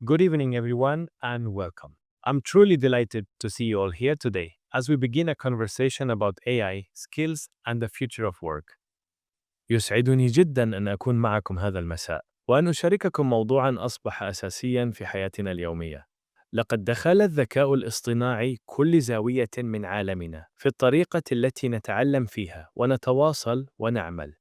Good evening, everyone, and welcome. I'm truly delighted to see you all here today as we begin a conversation about AI, skills, and the future of work. يسعدني جدا أن أكون معكم هذا المساء وأن أشارككم موضوعا أصبح أساسيا في حياتنا اليومية. لقد دخل الذكاء الاصطناعي كل زاوية من عالمنا في الطريقة التي نتعلم فيها ونتواصل ونعمل.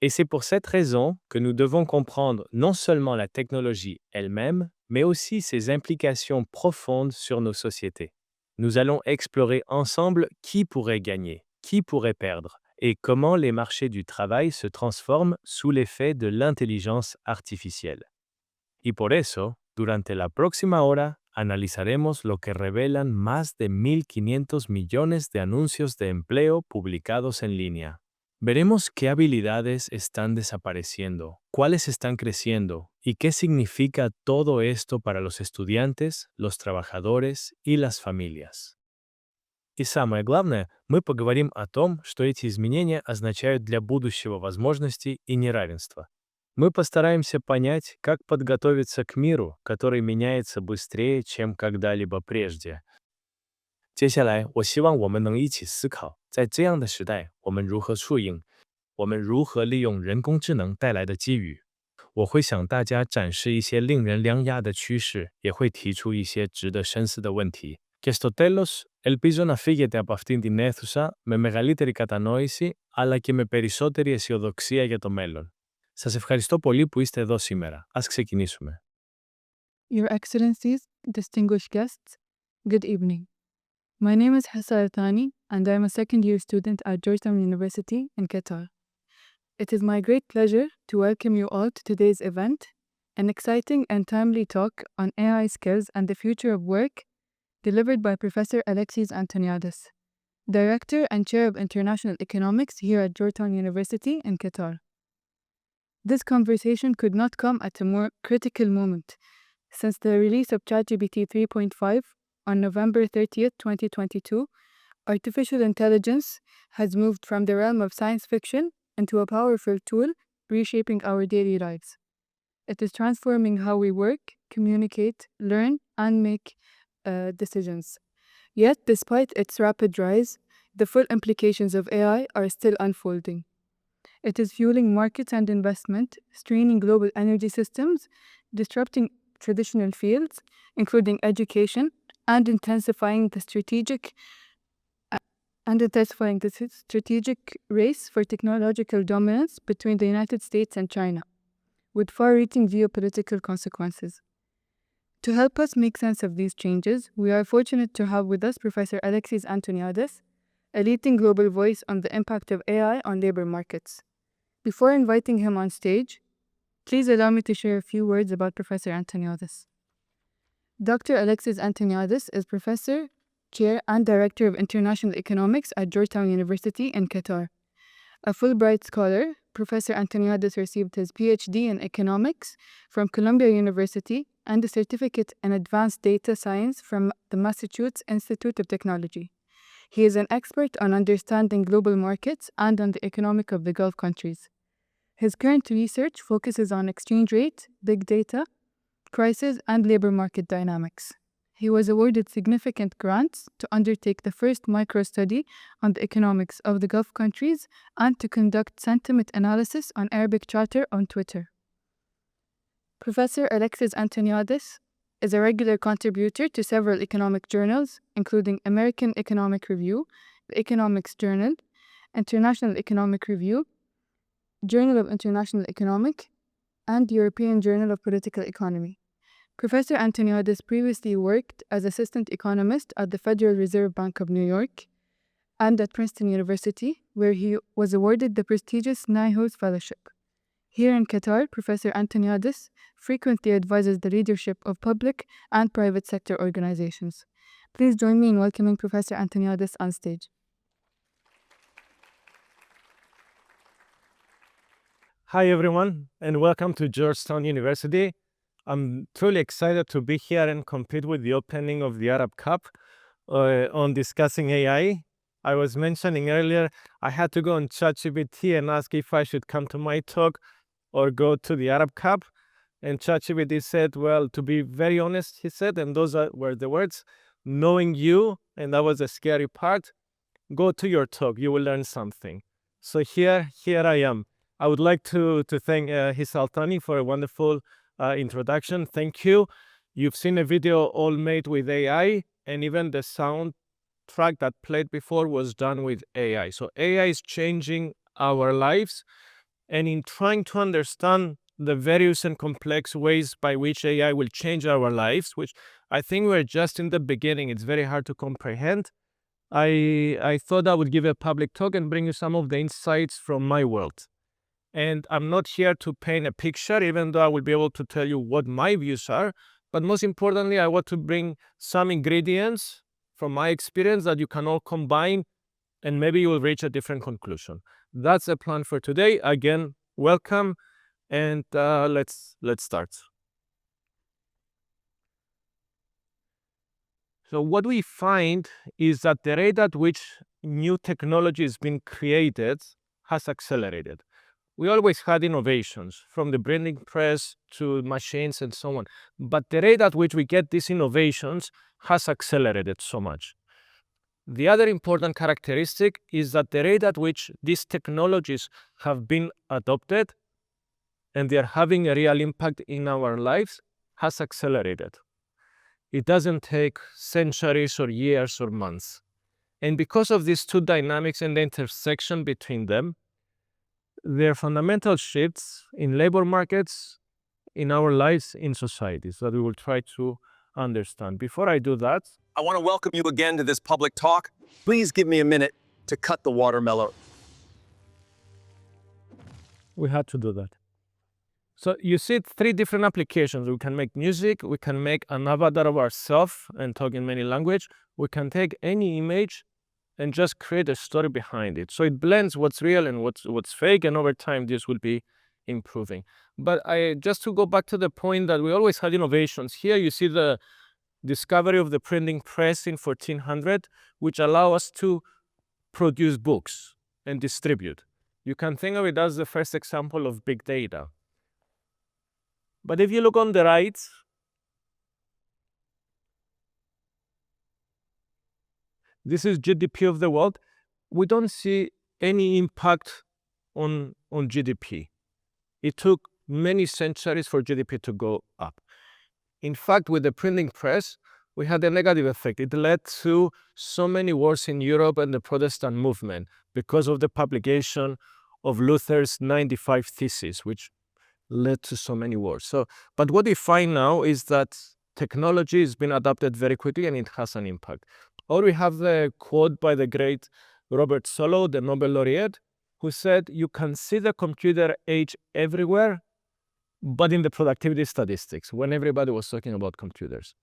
Et c'est pour cette raison que nous devons comprendre non seulement la technologie elle-même, mais aussi ses implications profondes sur nos sociétés. Nous allons explorer ensemble qui pourrait gagner, qui pourrait perdre, et comment les marchés du travail se transforment sous l'effet de l'intelligence artificielle. Y por eso, durante la próxima hora, analizaremos lo que revelan más de 1.500 millones de anuncios de empleo publicados en línea. Veremos qué habilidades están desapareciendo, cuáles están creciendo y qué significa todo esto para los estudiantes, los trabajadores y las familias. И самое главное, мы поговорим о том, что эти изменения означают для будущего возможностей и неравенства. Мы постараемся понять, как подготовиться к миру, который меняется быстрее, чем когда-либо прежде. 接下来，我希望我们能一起思考，在这样的时代，我们如何处应，我们如何利用人工智能带来的机遇。我会向大家展示一些令人两压的趋势，也会提出一些值得深思的问题. Και στο τέλος, ελπίζω να φύγετε από αυτήν την αίθουσα με μεγαλύτερη κατανόηση, αλλά και με περισσότερη αισιοδοξία για το μέλλον. Σας ευχαριστώ πολύ που είστε εδώ σήμερα. Ας ξεκινήσουμε. Your Excellencies, distinguished guests, good evening. My name is Hassa Altani, and I am a second-year student at Georgetown University in Qatar. It is my great pleasure to welcome you all to today's event, an exciting and timely talk on AI skills and the future of work, delivered by Professor Alexis Antoniades, Director and Chair of International Economics here at Georgetown University in Qatar. This conversation could not come at a more critical moment, since the release of ChatGPT 3.5 on November 30th, 2022, artificial intelligence has moved from the realm of science fiction into a powerful tool reshaping our daily lives. It is transforming how we work, communicate, learn, and make decisions. Yet, despite its rapid rise, the full implications of AI are still unfolding. It is fueling markets and investment, straining global energy systems, disrupting traditional fields, including education, and intensifying the strategic race for technological dominance between the United States and China, with far-reaching geopolitical consequences. To help us make sense of these changes, we are fortunate to have with us Professor Alexis Antoniades, a leading global voice on the impact of AI on labor markets. Before inviting him on stage, please allow me to share a few words about Professor Antoniades. Dr. Alexis Antoniades is Professor, Chair, and Director of International Economics at Georgetown University in Qatar. A Fulbright scholar, Professor Antoniades received his PhD in economics from Columbia University and a certificate in advanced data science from the Massachusetts Institute of Technology. He is an expert on understanding global markets and on the economic of the Gulf countries. His current research focuses on exchange rate, big data, crisis, and labor market dynamics. He was awarded significant grants to undertake the first micro-study on the economics of the Gulf countries and to conduct sentiment analysis on Arabic chatter on Twitter. Professor Alexis Antoniades is a regular contributor to several economic journals, including American Economic Review, the Economics Journal, International Economic Review, Journal of International Economic, and European Journal of Political Economy. Professor Antoniades previously worked as assistant economist at the Federal Reserve Bank of New York and at Princeton University, where he was awarded the prestigious Nyhus Fellowship. Here in Qatar, Professor Antoniades frequently advises the leadership of public and private sector organizations. Please join me in welcoming Professor Antoniades on stage. Hi, everyone, and welcome to Georgetown University. I'm truly excited to be here and compete with the opening of the Arab Cup on discussing AI. I was mentioning earlier, I had to go on ChatGPT and ask if I should come to my talk or go to the Arab Cup. And ChatGPT said, well, to be very honest, he said, and were the words, knowing you, and that was the scary part, go to your talk, you will learn something. So here I am. I would like to thank His Altani for a wonderful introduction. Thank you. You've seen a video all made with AI, and even the soundtrack that played before was done with AI. So AI is changing our lives, and in trying to understand the various and complex ways by which AI will change our lives, which I think we're just in the beginning, it's very hard to comprehend. I thought I would give a public talk and bring you some of the insights from my world. And I'm not here to paint a picture, even though I will be able to tell you what my views are. But most importantly, I want to bring some ingredients from my experience that you can all combine, and maybe you will reach a different conclusion. That's the plan for today. Again, welcome, and let's start. So what we find is that the rate at which new technology is being created has accelerated. We always had innovations, from the printing press to machines and so on. But the rate at which we get these innovations has accelerated so much. The other important characteristic is that the rate at which these technologies have been adopted and they are having a real impact in our lives has accelerated. It doesn't take centuries or years or months. And because of these two dynamics and the intersection between them, there are fundamental shifts in labor markets, in our lives, in societies that we will try to understand. Before I do that, I want to welcome you again to this public talk. Please give me a minute to cut the watermelon. we had to do that. So you see three different applications. We can make music, we can make an avatar of ourselves and talk in many languages. We can take any image and just create a story behind it. So it blends what's real and what's fake, and over time this will be improving. But just to go back to the point that we always had innovations. Here you see the discovery of the printing press in 1400, which allow us to produce books and distribute. You can think of it as the first example of big data. But if you look on the right, this is GDP of the world. We don't see any impact on GDP. It took many centuries for GDP to go up. In fact, with the printing press, we had a negative effect. It led to so many wars in Europe and the Protestant movement because of the publication of Luther's 95 Theses, which led to so many wars. But what we find now is that technology has been adopted very quickly and it has an impact. Or we have the quote by the great Robert Solow, the Nobel laureate, who said, you can see the computer age everywhere, but in the productivity statistics, when everybody was talking about computers.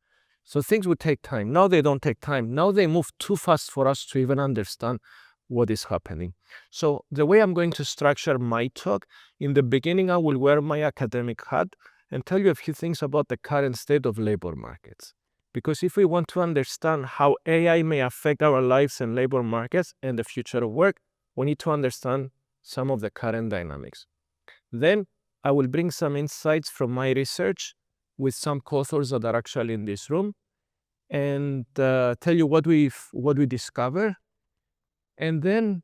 So things would take time. Now they don't take time. Now they move too fast for us to even understand what is happening. So the way I'm going to structure my talk, in the beginning I will wear my academic hat and tell you a few things about the current state of labor markets. Because if we want to understand how AI may affect our lives and labor markets and the future of work, we need to understand some of the current dynamics. Then I will bring some insights from my research with some co-authors that are actually in this room and tell you what we discover. And then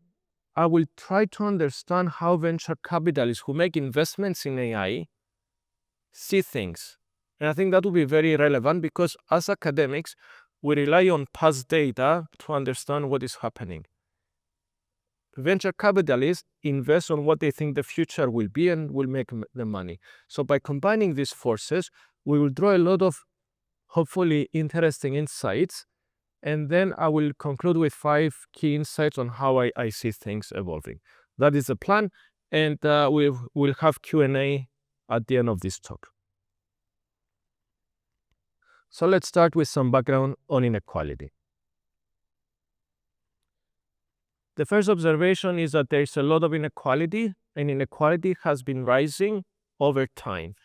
I will try to understand how venture capitalists who make investments in AI see things. And I think that will be very relevant because as academics, we rely on past data to understand what is happening. Venture capitalists invest on what they think the future will be and will make the money. So by combining these forces, we will draw a lot of hopefully interesting insights. And then I will conclude with 5 key insights on how I see things evolving. That is the plan. And we'll have Q&A at the end of this talk. So let's start with some background on inequality. The first observation is that there is a lot of inequality, and inequality has been rising over time.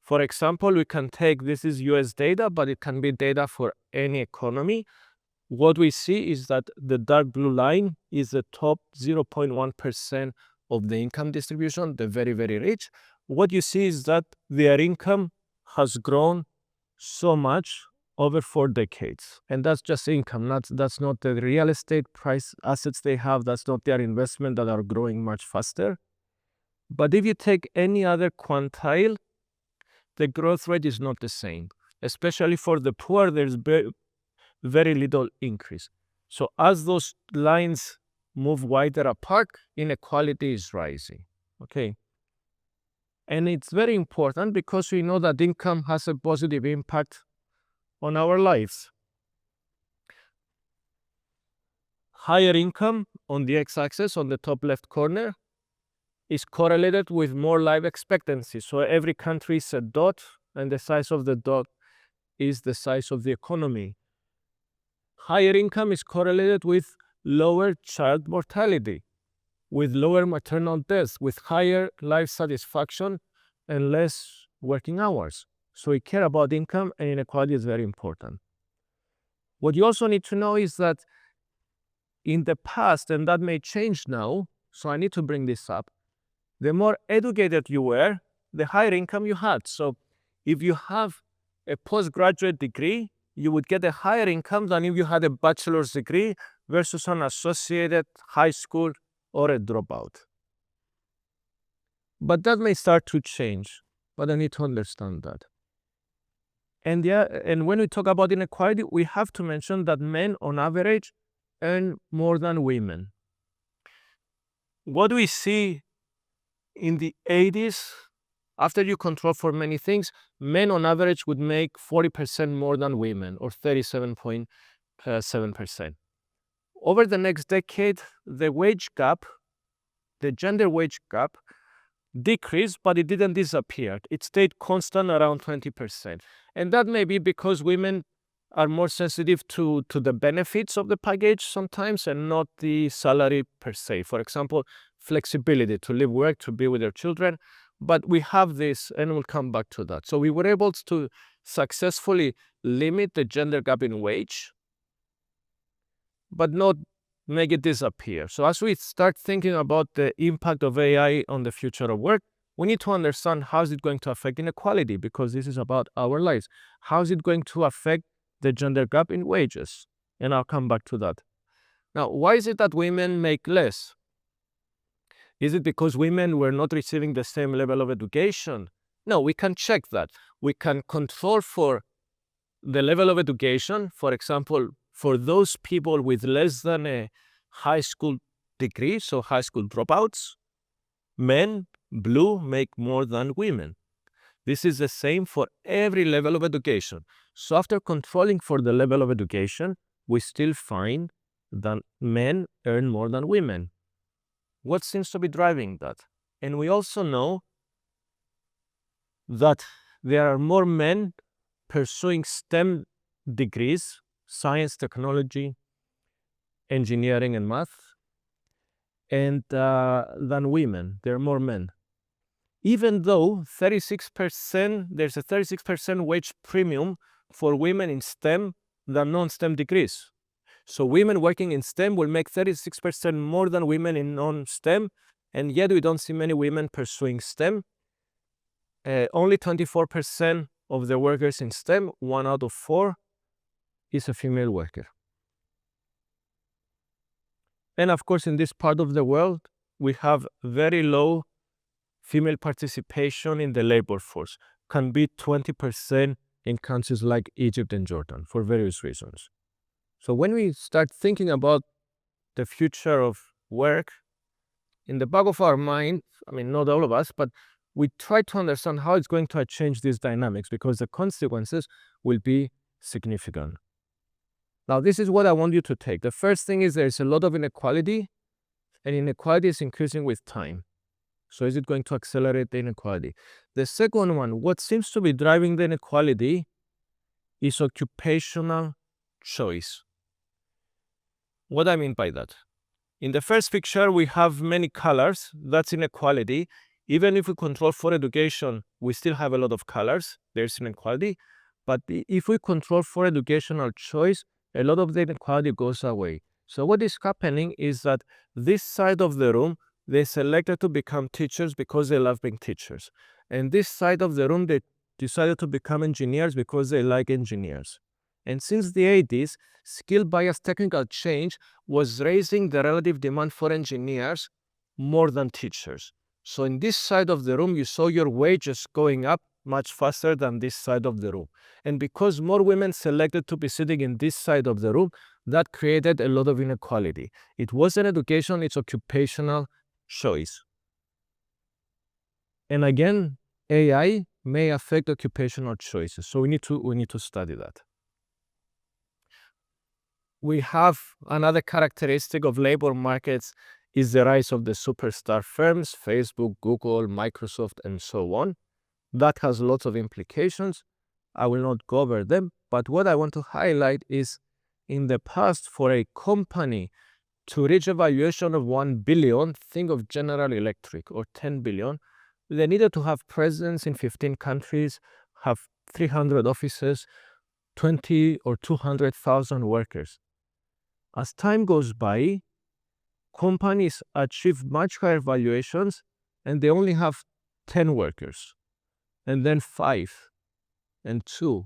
For example, we can take, this is US data, but it can be data for any economy. What we see is that the dark blue line is the top 0.1% of the income distribution, the very, very rich. What you see is that their income has grown so much over 4 decades. And that's just income. That's not the real estate price assets they have. That's not their investment that are growing much faster. But if you take any other quantile, the growth rate is not the same. Especially for the poor, there's very little increase. So as those lines move wider apart, inequality is rising. Okay. And it's very important because we know that income has a positive impact on our lives. Higher income on the x-axis on the top left corner is correlated with more life expectancy. So every country is a dot, and the size of the dot is the size of the economy. Higher income is correlated with lower child mortality, with lower maternal deaths, with higher life satisfaction and less working hours. So we care about income, and inequality is very important. What you also need to know is that in the past, and that may change now, so I need to bring this up, the more educated you were, the higher income you had. So if you have a postgraduate degree, you would get a higher income than if you had a bachelor's degree versus an associated high school or a dropout. But that may start to change, but I need to understand that. And when we talk about inequality, we have to mention that men on average earn more than women. What do we see in the 80s? After you control for many things, men on average would make 40% more than women, or 37.7%. Over the next decade, the wage gap, the gender wage gap, decreased, but it didn't disappear. It stayed constant around 20%. And that may be because women are more sensitive to the benefits of the package sometimes and not the salary per se. For example, flexibility to leave work, to be with their children. But we have this, and we'll come back to that. So we were able to successfully limit the gender gap in wage, but not make it disappear. So as we start thinking about the impact of AI on the future of work, we need to understand how is it going to affect inequality, because this is about our lives. How is it going to affect the gender gap in wages? And I'll come back to that. Now, why is it that women make less? Is it because women were not receiving the same level of education? No, we can check that. We can control for the level of education. For example, for those people with less than a high school degree, so high school dropouts, men, blue, make more than women. This is the same for every level of education. So after controlling for the level of education, we still find that men earn more than women. What seems to be driving that? And we also know that there are more men pursuing STEM degrees, science, technology, engineering, and math, and than women. There are more men. Even though 36%, there's a 36% wage premium for women in STEM than non-STEM degrees. So women working in STEM will make 36% more than women in non-STEM, and yet we don't see many women pursuing STEM. Only 24% of the workers in STEM, 1 out of 4, is a female worker. And of course, in this part of the world, we have very low female participation in the labor force. Can be 20% in countries like Egypt and Jordan for various reasons. So when we start thinking about the future of work, in the back of our mind, I mean, not all of us, but we try to understand how it's going to change these dynamics, because the consequences will be significant. Now, this is what I want you to take. The first thing is there's a lot of inequality, and inequality is increasing with time. So is it going to accelerate the inequality? The second one, what seems to be driving the inequality is occupational choice. What I mean by that? In the first picture, we have many colors. That's inequality. Even if we control for education, we still have a lot of colors. There's inequality. But if we control for educational choice, a lot of the inequality goes away. So what is happening is that this side of the room, they selected to become teachers because they love being teachers. And this side of the room, they decided to become engineers because they like engineers. And since the 80s, skill bias technical change was raising the relative demand for engineers more than teachers. So in this side of the room, you saw your wages going up much faster than this side of the room. And because more women selected to be sitting in this side of the room, that created a lot of inequality. It wasn't education, it's occupational choice. And again, AI may affect occupational choices. So we need to study that. We have another characteristic of labor markets is the rise of the superstar firms, Facebook, Google, Microsoft, and so on. That has lots of implications. I will not go over them, but what I want to highlight is in the past, for a company to reach a valuation of 1 billion, think of General Electric, or 10 billion, they needed to have presence in 15 countries, have 300 offices, 20 or 200,000 workers. As time goes by, companies achieve much higher valuations and they only have 10 workers, and then 5 and 2.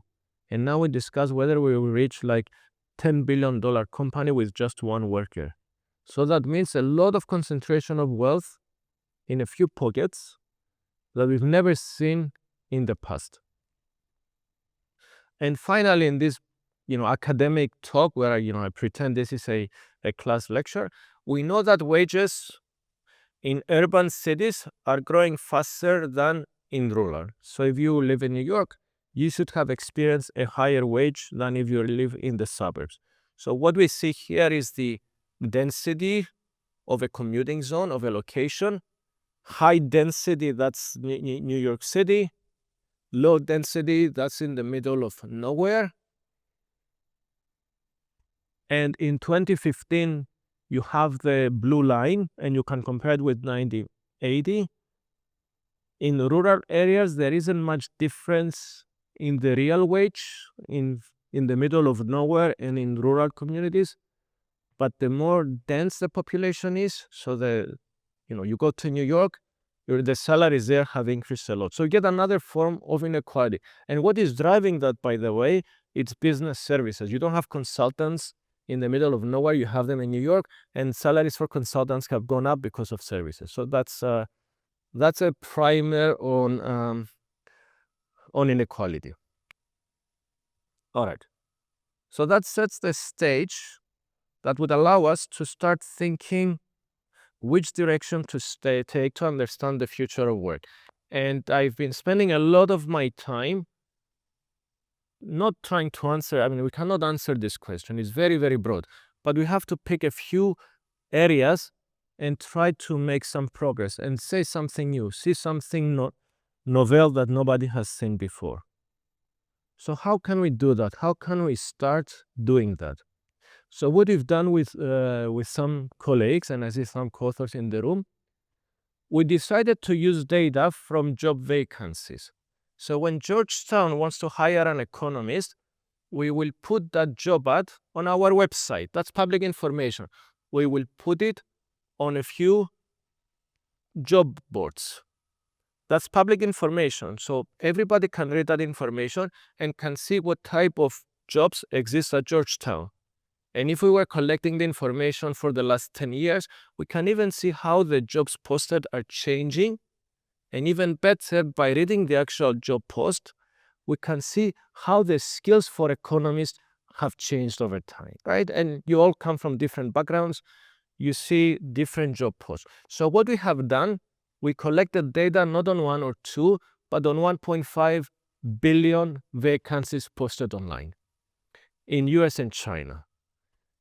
And now we discuss whether we will reach like $10 billion company with just one worker. So that means a lot of concentration of wealth in a few pockets that we've never seen in the past. And finally, in this academic talk where I pretend this is a class lecture, we know that wages in urban cities are growing faster than in rural. So if you live in New York, you should have experienced a higher wage than if you live in the suburbs. So what we see here is the density of a commuting zone, of a location. High density, that's New York City. Low density, that's in the middle of nowhere. And in 2015, you have the blue line, and you can compare it with 1980. In rural areas, there isn't much difference in the real wage in the middle of nowhere and in rural communities. But the more dense the population is, so you go to New York, the salaries there have increased a lot. So you get another form of inequality. And what is driving that, by the way, it's business services. You don't have consultants in the middle of nowhere, you have them in New York, and salaries for consultants have gone up because of services. So that's a primer on inequality. All right. So that sets the stage that would allow us to start thinking which direction to take to understand the future of work. And I've been spending a lot of my time not trying to answer, we cannot answer this question. It's very, very broad. But we have to pick a few areas and try to make some progress and say something new, see something novel that nobody has seen before. So how can we do that? How can we start doing that? So what we've done with some colleagues, and I see some co-authors in the room, we decided to use data from job vacancies. So when Georgetown wants to hire an economist, we will put that job ad on our website. That's public information. We will put it on a few job boards. That's public information. So everybody can read that information and can see what type of jobs exist at Georgetown. And if we were collecting the information for the last 10 years, we can even see how the jobs posted are changing. And even better, by reading the actual job post, we can see how the skills for economists have changed over time, right? And you all come from different backgrounds. You see different job posts. So what we have done, we collected data not on 1 or 2, but on 1.5 billion vacancies posted online in US and China.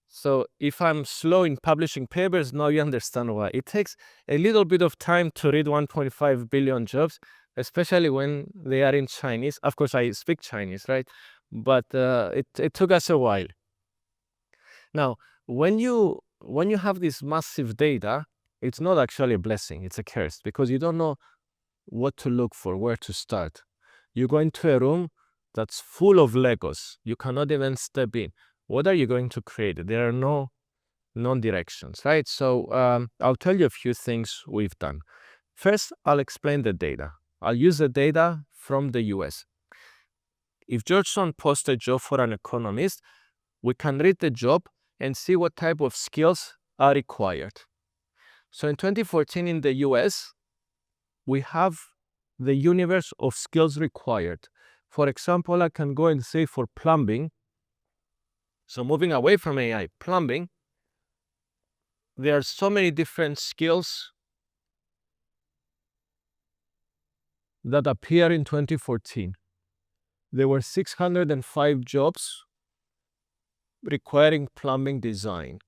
So if I'm slow in publishing papers, now you understand why. It takes a little bit of time to read 1.5 billion jobs, especially when they are in Chinese. Of course, I speak Chinese, right? But it took us a while. Now, when you have this massive data, it's not actually a blessing, it's a curse, because you don't know what to look for, where to start. You go into a room that's full of Legos. You cannot even step in. What are you going to create? There are no directions, right? So I'll tell you a few things we've done. First, I'll explain the data. I'll use the data from the US. If Georgetown posts a job for an economist, we can read the job and see what type of skills are required. So in 2014 in the US, we have the universe of skills required. For example, I can go and say for plumbing, so moving away from AI, plumbing, there are so many different skills that appear in 2014. There were 605 jobs requiring plumbing design,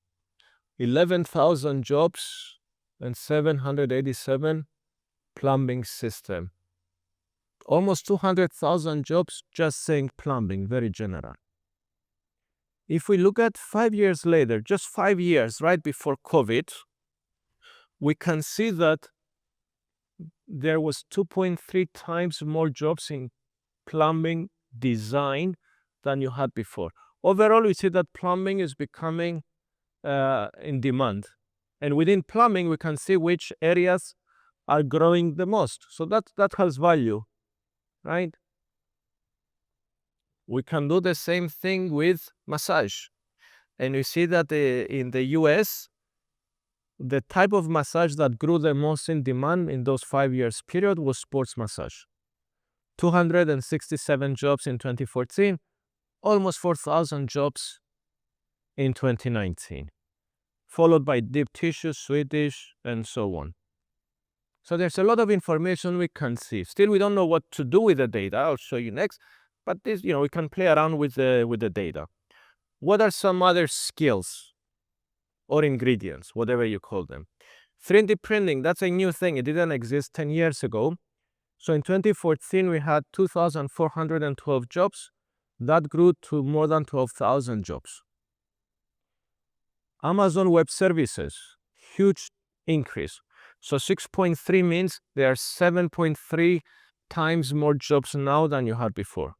11,000 jobs and 787 plumbing system. Almost 200,000 jobs just saying plumbing, very general. If we look at 5 years later, just 5 years right before COVID, we can see that there was 2.3 times more jobs in plumbing design than you had before. Overall, we see that plumbing is becoming in demand. And within plumbing, we can see which areas are growing the most. So that has value, right? We can do the same thing with massage. And we see that in the US, the type of massage that grew the most in demand in those 5 years period was sports massage. 267 jobs in 2014, almost 4,000 jobs in 2019, followed by deep tissue, Swedish, and so on. So there's a lot of information we can see. Still, we don't know what to do with the data. I'll show you next. But this, we can play around with the data. What are some other skills or ingredients, whatever you call them? 3D printing, that's a new thing. It didn't exist 10 years ago. So in 2014, we had 2,412 jobs. That grew to more than 12,000 jobs. Amazon Web Services, huge increase. So 6.3 means there are 7.3 times more jobs now than you had before.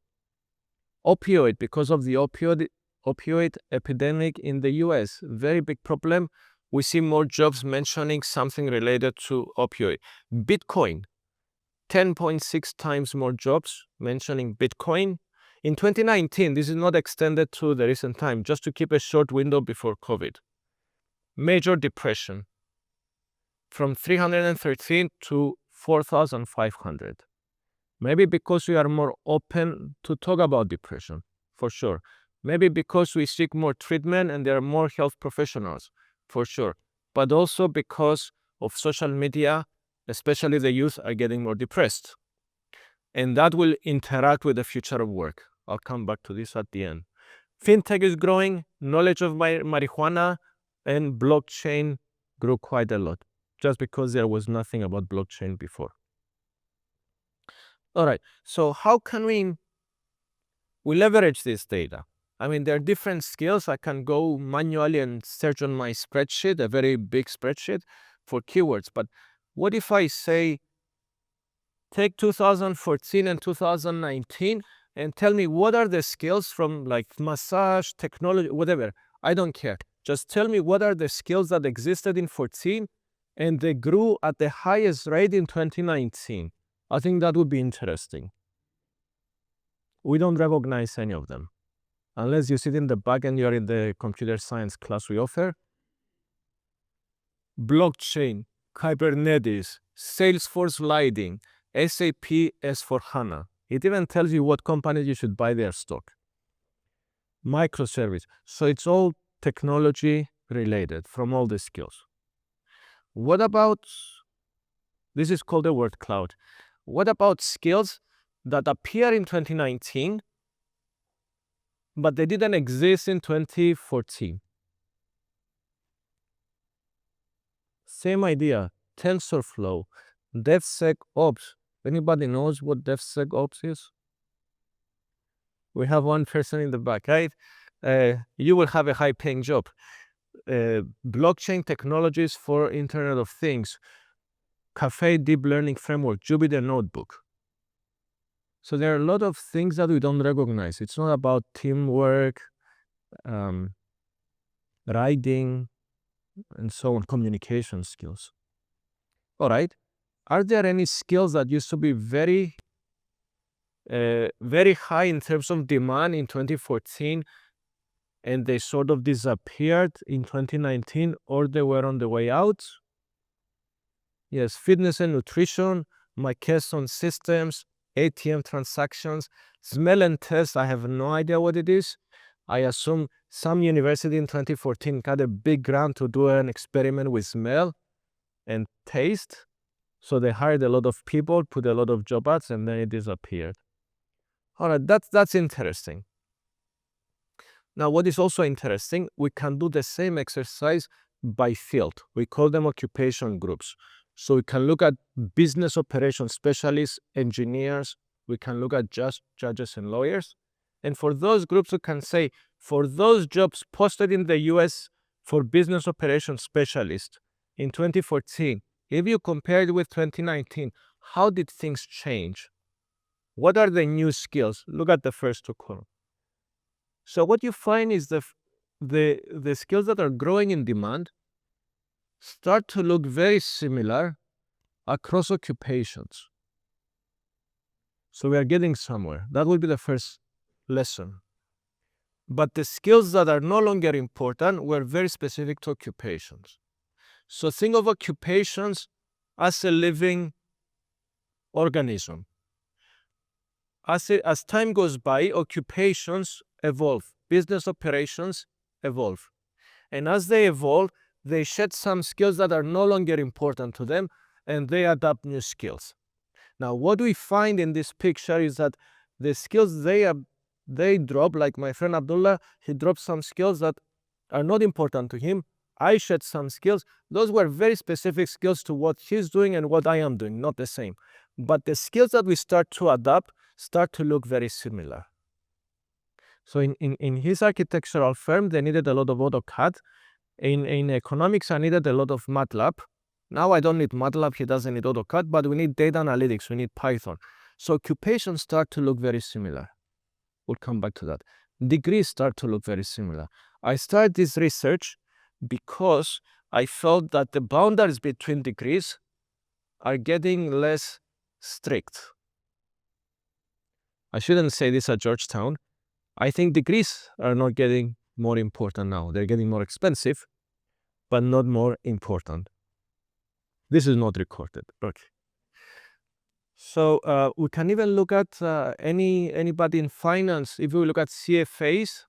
Opioid, because of the opioid epidemic in the US, very big problem. We see more jobs mentioning something related to opioid. Bitcoin, 10.6 times more jobs mentioning Bitcoin. In 2019, this is not extended to the recent time, just to keep a short window before COVID. Major depression, from 313 to 4,500. Maybe because we are more open to talk about depression, for sure. Maybe because we seek more treatment and there are more health professionals, for sure. But also because of social media, especially the youth are getting more depressed. And that will interact with the future of work. I'll come back to this at the end. Fintech is growing, knowledge of marijuana and blockchain grew quite a lot, just because there was nothing about blockchain before. All right, so how can we leverage this data? I mean, there are different skills. I can go manually and search on my spreadsheet, a very big spreadsheet, for keywords. But what if I say, take 2014 and 2019 and tell me what are the skills from like massage, technology, whatever. I don't care. Just tell me what are the skills that existed in 14 and they grew at the highest rate in 2019. I think that would be interesting. We don't recognize any of them. Unless you sit in the back and you're in the computer science class we offer. Blockchain, Kubernetes, Salesforce Lighting, SAP S/4HANA. It even tells you what companies you should buy their stock. Microservice. So it's all technology related from all the skills. What about, this is called the word cloud. What about skills that appear in 2019, but they didn't exist in 2014? Same idea, TensorFlow, DevSecOps. Anybody knows what DevSecOps is? We have one person in the back, right? You will have a high-paying job. Blockchain technologies for Internet of Things, Caffe Deep Learning Framework, Jupyter Notebook. So there are a lot of things that we don't recognize. It's not about teamwork, writing, and so on, communication skills. All right. Are there any skills that used to be very very high in terms of demand in 2014, and they sort of disappeared in 2019, or they were on the way out. Yes, fitness and nutrition, McKesson systems, ATM transactions, smell and test. I have no idea what it is. I assume some university in 2014 got a big grant to do an experiment with smell and taste. So they hired a lot of people, put a lot of job ads, and then it disappeared. All right, that's interesting. Now, what is also interesting, we can do the same exercise by field. We call them occupation groups. So we can look at business operations specialists, engineers, we can look at judges and lawyers. And for those groups, we can say, for those jobs posted in the US for business operations specialists in 2014, if you compare it with 2019, how did things change? What are the new skills? Look at the first two columns. So what you find is the skills that are growing in demand start to look very similar across occupations. So we are getting somewhere. That will be the first lesson. But the skills that are no longer important were very specific to occupations. So think of occupations as a living organism. As time goes by, occupations evolve, business operations evolve. And as they evolve, they shed some skills that are no longer important to them, and they adopt new skills. Now, what we find in this picture is that the skills they drop, like my friend Abdullah, he dropped some skills that are not important to him. I shed some skills. Those were very specific skills to what he's doing and what I am doing, not the same. But the skills that we start to adopt start to look very similar. So in his architectural firm, they needed a lot of AutoCAD. In economics, I needed a lot of MATLAB. Now I don't need MATLAB, he doesn't need AutoCAD, but we need data analytics, we need Python. So occupations start to look very similar. We'll come back to that. Degrees start to look very similar. I started this research because I felt that the boundaries between degrees are getting less strict. I shouldn't say this at Georgetown. I think degrees are not getting more important now. They're getting more expensive, but not more important. This is not recorded. Okay. So we can even look at anybody in finance. If we look at CFAs,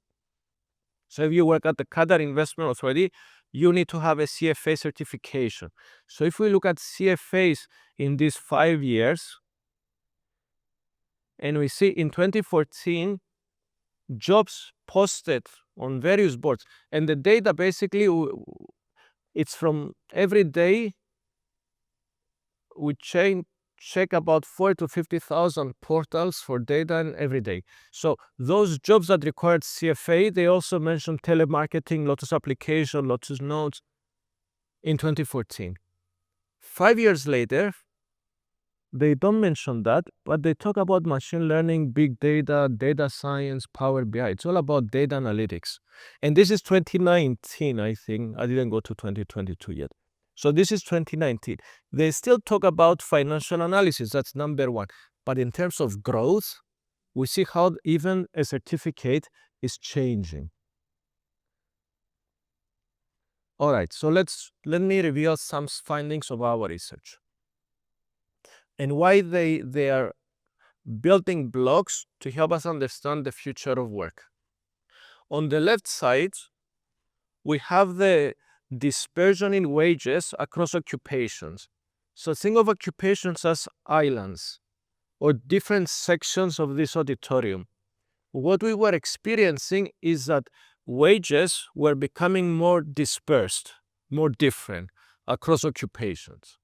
so if you work at the Qatar Investment Authority, you need to have a CFA certification. So if we look at CFAs in these 5 years, and we see in 2014, jobs posted on various boards, and the data basically, it's from every day. We check about 40,000 to 50,000 portals for data every day. So those jobs that required CFA, they also mentioned telemarketing, Lotus application, Lotus notes in 2014. 5 years later, they don't mention that, but they talk about machine learning, big data, data science, Power BI. It's all about data analytics. And this is 2019, I think. I didn't go to 2022 yet. So this is 2019. They still talk about financial analysis. That's number one. But in terms of growth, we see how even a certificate is changing. All right, so let me reveal some findings of our research and why they are building blocks to help us understand the future of work. On the left side, we have the dispersion in wages across occupations. So think of occupations as islands or different sections of this auditorium. What we were experiencing is that wages were becoming more dispersed, more different across occupations.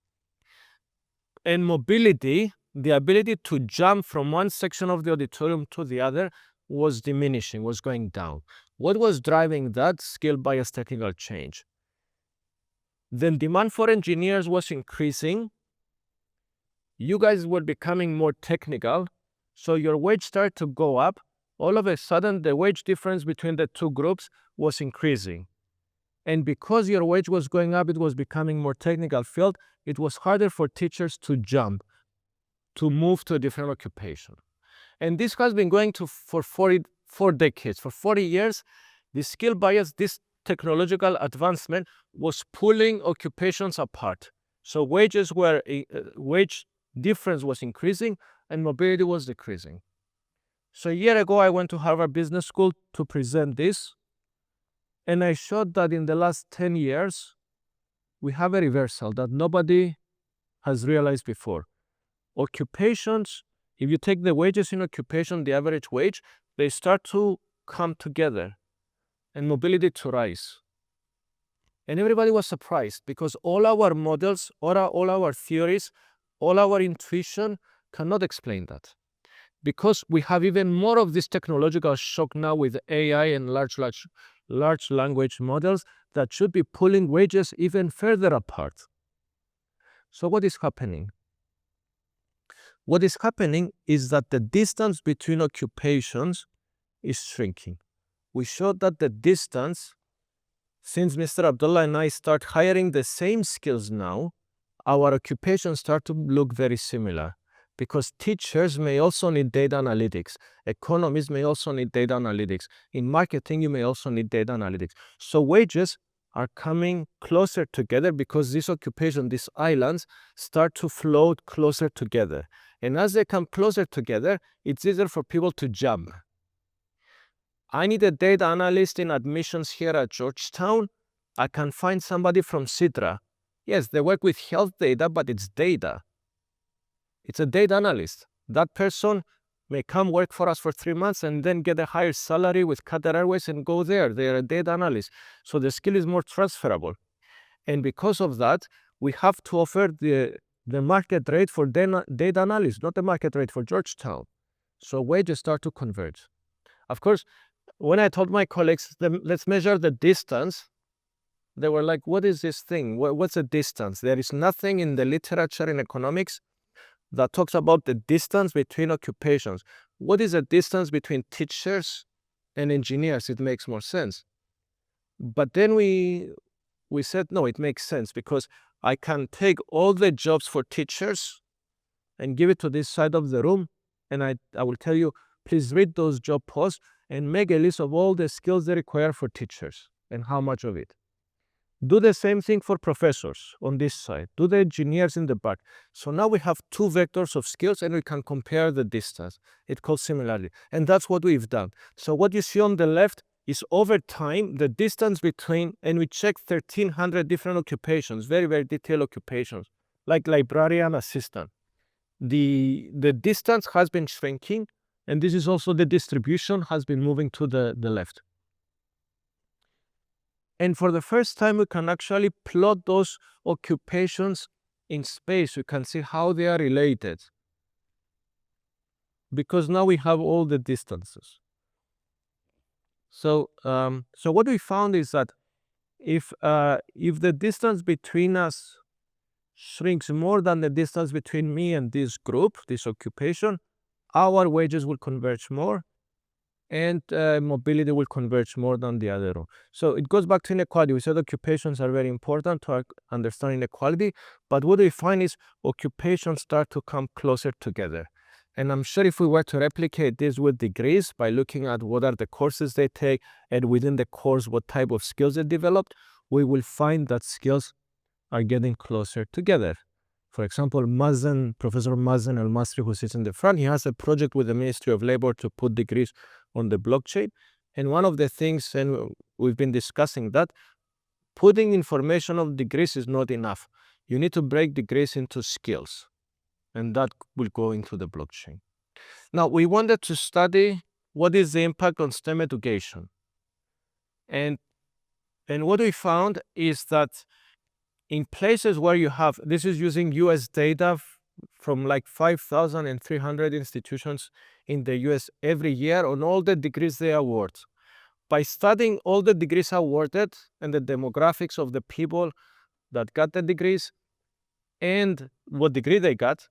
And mobility, the ability to jump from one section of the auditorium to the other, was diminishing, was going down. What was driving that? Skill bias technical change. Then demand for engineers was increasing. You guys were becoming more technical, so your wage started to go up. All of a sudden, the wage difference between the two groups was increasing. And because your wage was going up, it was becoming more technical field. It was harder for teachers to jump, to move to a different occupation. And this has been going for 4 decades. For 40 years, the skill bias, this technological advancement was pulling occupations apart. So wage difference was increasing and mobility was decreasing. So a year ago, I went to Harvard Business School to present this. And I showed that in the last 10 years, we have a reversal that nobody has realized before. Occupations, if you take the wages in occupation, the average wage, they start to come together and mobility to rise. And everybody was surprised because all our models, all our theories, all our intuition cannot explain that. Because we have even more of this technological shock now with AI and large language models that should be pulling wages even further apart. So what is happening? What is happening is that the distance between occupations is shrinking. We showed that the distance, since Mr. Abdullah and I start hiring the same skills now, our occupations start to look very similar. Because teachers may also need data analytics. Economists may also need data analytics. In marketing, you may also need data analytics. So wages are coming closer together because these occupations, these islands, start to float closer together. And as they come closer together, it's easier for people to jump. I need a data analyst in admissions here at Georgetown. I can find somebody from Sidra. Yes, they work with health data, but it's data. It's a data analyst. That person may come work for us for 3 months and then get a higher salary with Qatar Airways and go there. They are a data analyst. So the skill is more transferable. And because of that, we have to offer the market rate for data analysts, not the market rate for Georgetown. So wages start to converge. Of course, when I told my colleagues, let's measure the distance, they were like, what is this thing? What's a distance? There is nothing in the literature in economics that talks about the distance between occupations. What is the distance between teachers and engineers? It makes more sense. But then we said, no, it makes sense because I can take all the jobs for teachers and give it to this side of the room. And I will tell you, please read those job posts and make a list of all the skills they require for teachers and how much of it. Do the same thing for professors on this side. Do the engineers in the back. So now we have 2 vectors of skills and we can compare the distance. It's called similarity. And that's what we've done. So what you see on the left is over time, the distance between, and we checked 1,300 different occupations, very, very detailed occupations, like librarian assistant. The distance has been shrinking, and this is also the distribution has been moving to the left. And for the first time, we can actually plot those occupations in space. We can see how they are related. Because now we have all the distances. So what we found is that if the distance between us shrinks more than the distance between me and this group, this occupation, our wages will converge more. And mobility will converge more than the other one. So it goes back to inequality. We said occupations are very important to understand inequality, but what we find is occupations start to come closer together. And I'm sure if we were to replicate this with degrees by looking at what are the courses they take and within the course what type of skills they developed, we will find that skills are getting closer together. For example, Professor Mazen Al-Masri, who sits in the front, he has a project with the Ministry of Labor to put degrees on the blockchain. And one of the things, and we've been discussing that, putting information of degrees is not enough. You need to break degrees into skills, and that will go into the blockchain. Now, we wanted to study what is the impact on STEM education. And what we found is that in places where you have, this is using US data from like 5,300 institutions in the US every year on all the degrees they award. By studying all the degrees awarded and the demographics of the people that got the degrees and what degree they got,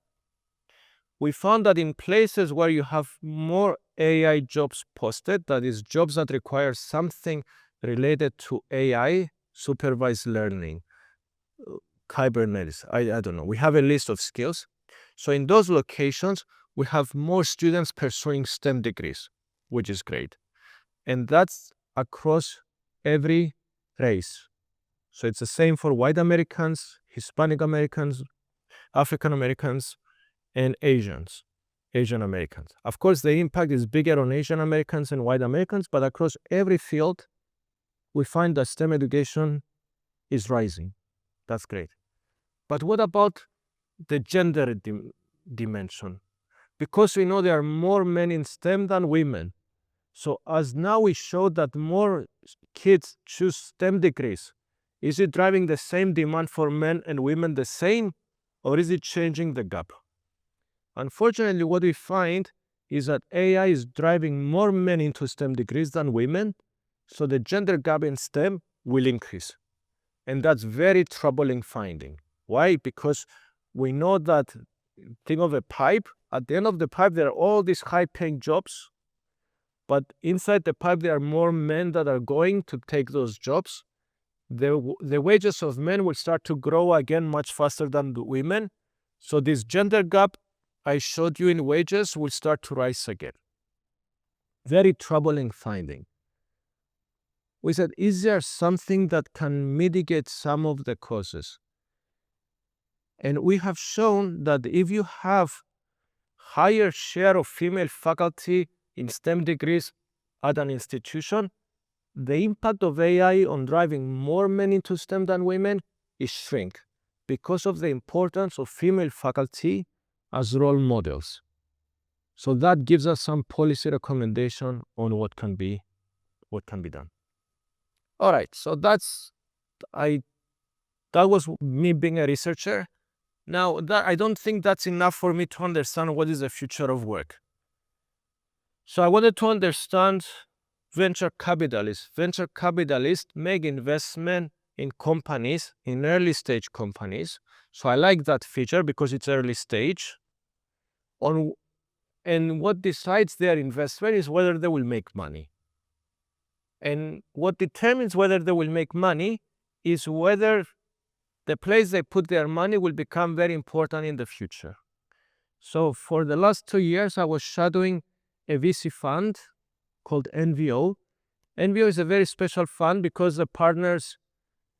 we found that in places where you have more AI jobs posted, that is jobs that require something related to AI, supervised learning, Kubernetes, I don't know. We have a list of skills. So in those locations, we have more students pursuing STEM degrees, which is great. And that's across every race. So it's the same for white Americans, Hispanic Americans, African Americans, and Asian Americans. Of course, the impact is bigger on Asian Americans and white Americans, but across every field, we find that STEM education is rising. That's great. But what about the gender dimension? Because we know there are more men in STEM than women. So as now we show that more kids choose STEM degrees, is it driving the same demand for men and women the same, or is it changing the gap? Unfortunately, what we find is that AI is driving more men into STEM degrees than women, so the gender gap in STEM will increase. And that's very troubling finding. Why? Because we know that, think of a pipe. At the end of the pipe, there are all these high-paying jobs, but inside the pipe, there are more men that are going to take those jobs. The wages of men will start to grow again much faster than the women. So this gender gap I showed you in wages will start to rise again. Very troubling finding. We said, is there something that can mitigate some of the causes? And we have shown that if you have higher share of female faculty in STEM degrees at an institution, the impact of AI on driving more men into STEM than women is shrink because of the importance of female faculty as role models. So that gives us some policy recommendation on what can be done. All right, so that was me being a researcher. Now, I don't think that's enough for me to understand what is the future of work. So I wanted to understand venture capitalists. Venture capitalists make investment in companies, in early stage companies. So I like that feature because it's early stage. And what decides their investment is whether they will make money. And what determines whether they will make money is whether the place they put their money will become very important in the future. So for the last 2 years, I was shadowing a VC fund called NVO. NVO is a very special fund because the partners,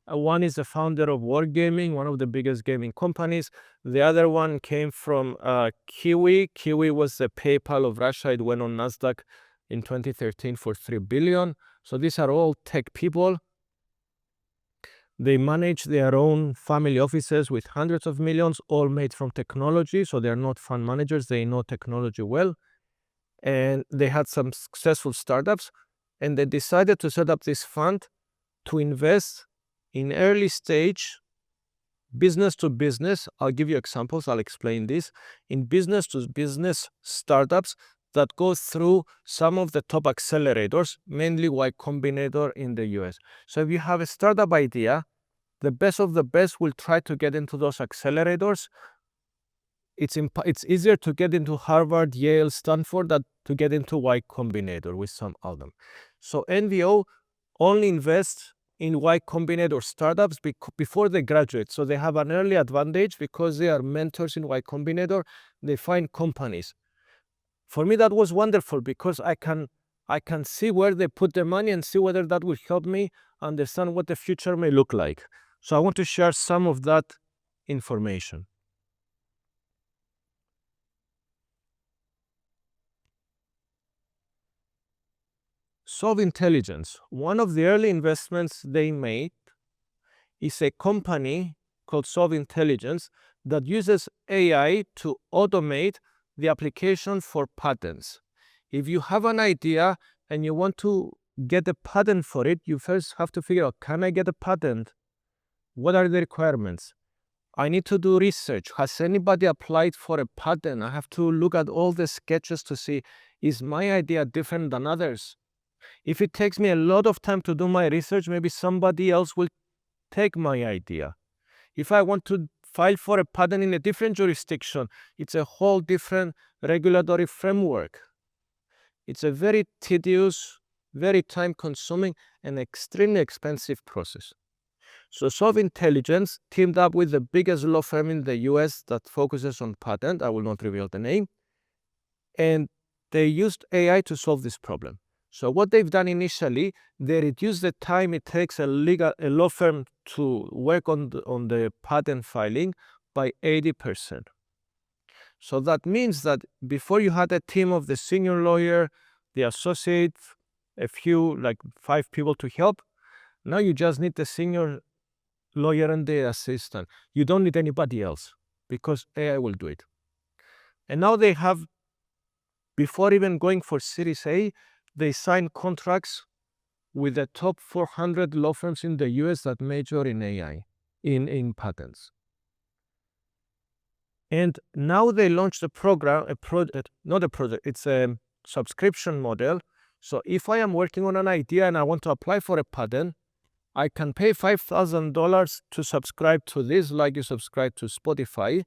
one is the founder of Wargaming, one of the biggest gaming companies. The other one came from Kiwi. Kiwi was the PayPal of Russia. It went on NASDAQ in 2013 for $3 billion. So these are all tech people. They manage their own family offices with hundreds of millions, all made from technology. So they're not fund managers. They know technology well. And they had some successful startups. And they decided to set up this fund to invest in early stage business to business. I'll give you examples. I'll explain this. In business to business startups that go through some of the top accelerators, mainly Y Combinator in the US. So if you have a startup idea, the best of the best will try to get into those accelerators. It's easier to get into Harvard, Yale, Stanford than to get into Y Combinator with some of them. So NVO only invests in Y Combinator startups before they graduate. So they have an early advantage because they are mentors in Y Combinator. They find companies. For me, that was wonderful because I can see where they put their money and see whether that will help me understand what the future may look like. So I want to share some of that information. Solve Intelligence. One of the early investments they made is a company called Solve Intelligence that uses AI to automate the application for patents. If you have an idea and you want to get a patent for it, you first have to figure out, can I get a patent? What are the requirements? I need to do research. Has anybody applied for a patent? I have to look at all the sketches to see, is my idea different than others? If it takes me a lot of time to do my research, maybe somebody else will take my idea. If I want to file for a patent in a different jurisdiction, it's a whole different regulatory framework. It's a very tedious, very time-consuming, and extremely expensive process. So Solve Intelligence teamed up with the biggest law firm in the US that focuses on patent. I will not reveal the name. and they used AI to solve this problem. So what they've done initially, they reduced the time it takes a law firm to work on the patent filing by 80%. So that means that before you had a team of the senior lawyer, the associate, a few, like 5 people to help. Now you just need the senior lawyer and the assistant. You don't need anybody else because AI will do it. And now they have, before even going for Series A, they sign contracts with the top 400 law firms in the US that major in AI, in patents. And now they launched a program, it's a subscription model. So if I am working on an idea and I want to apply for a patent, I can pay $5,000 to subscribe to this, like you subscribe to Spotify,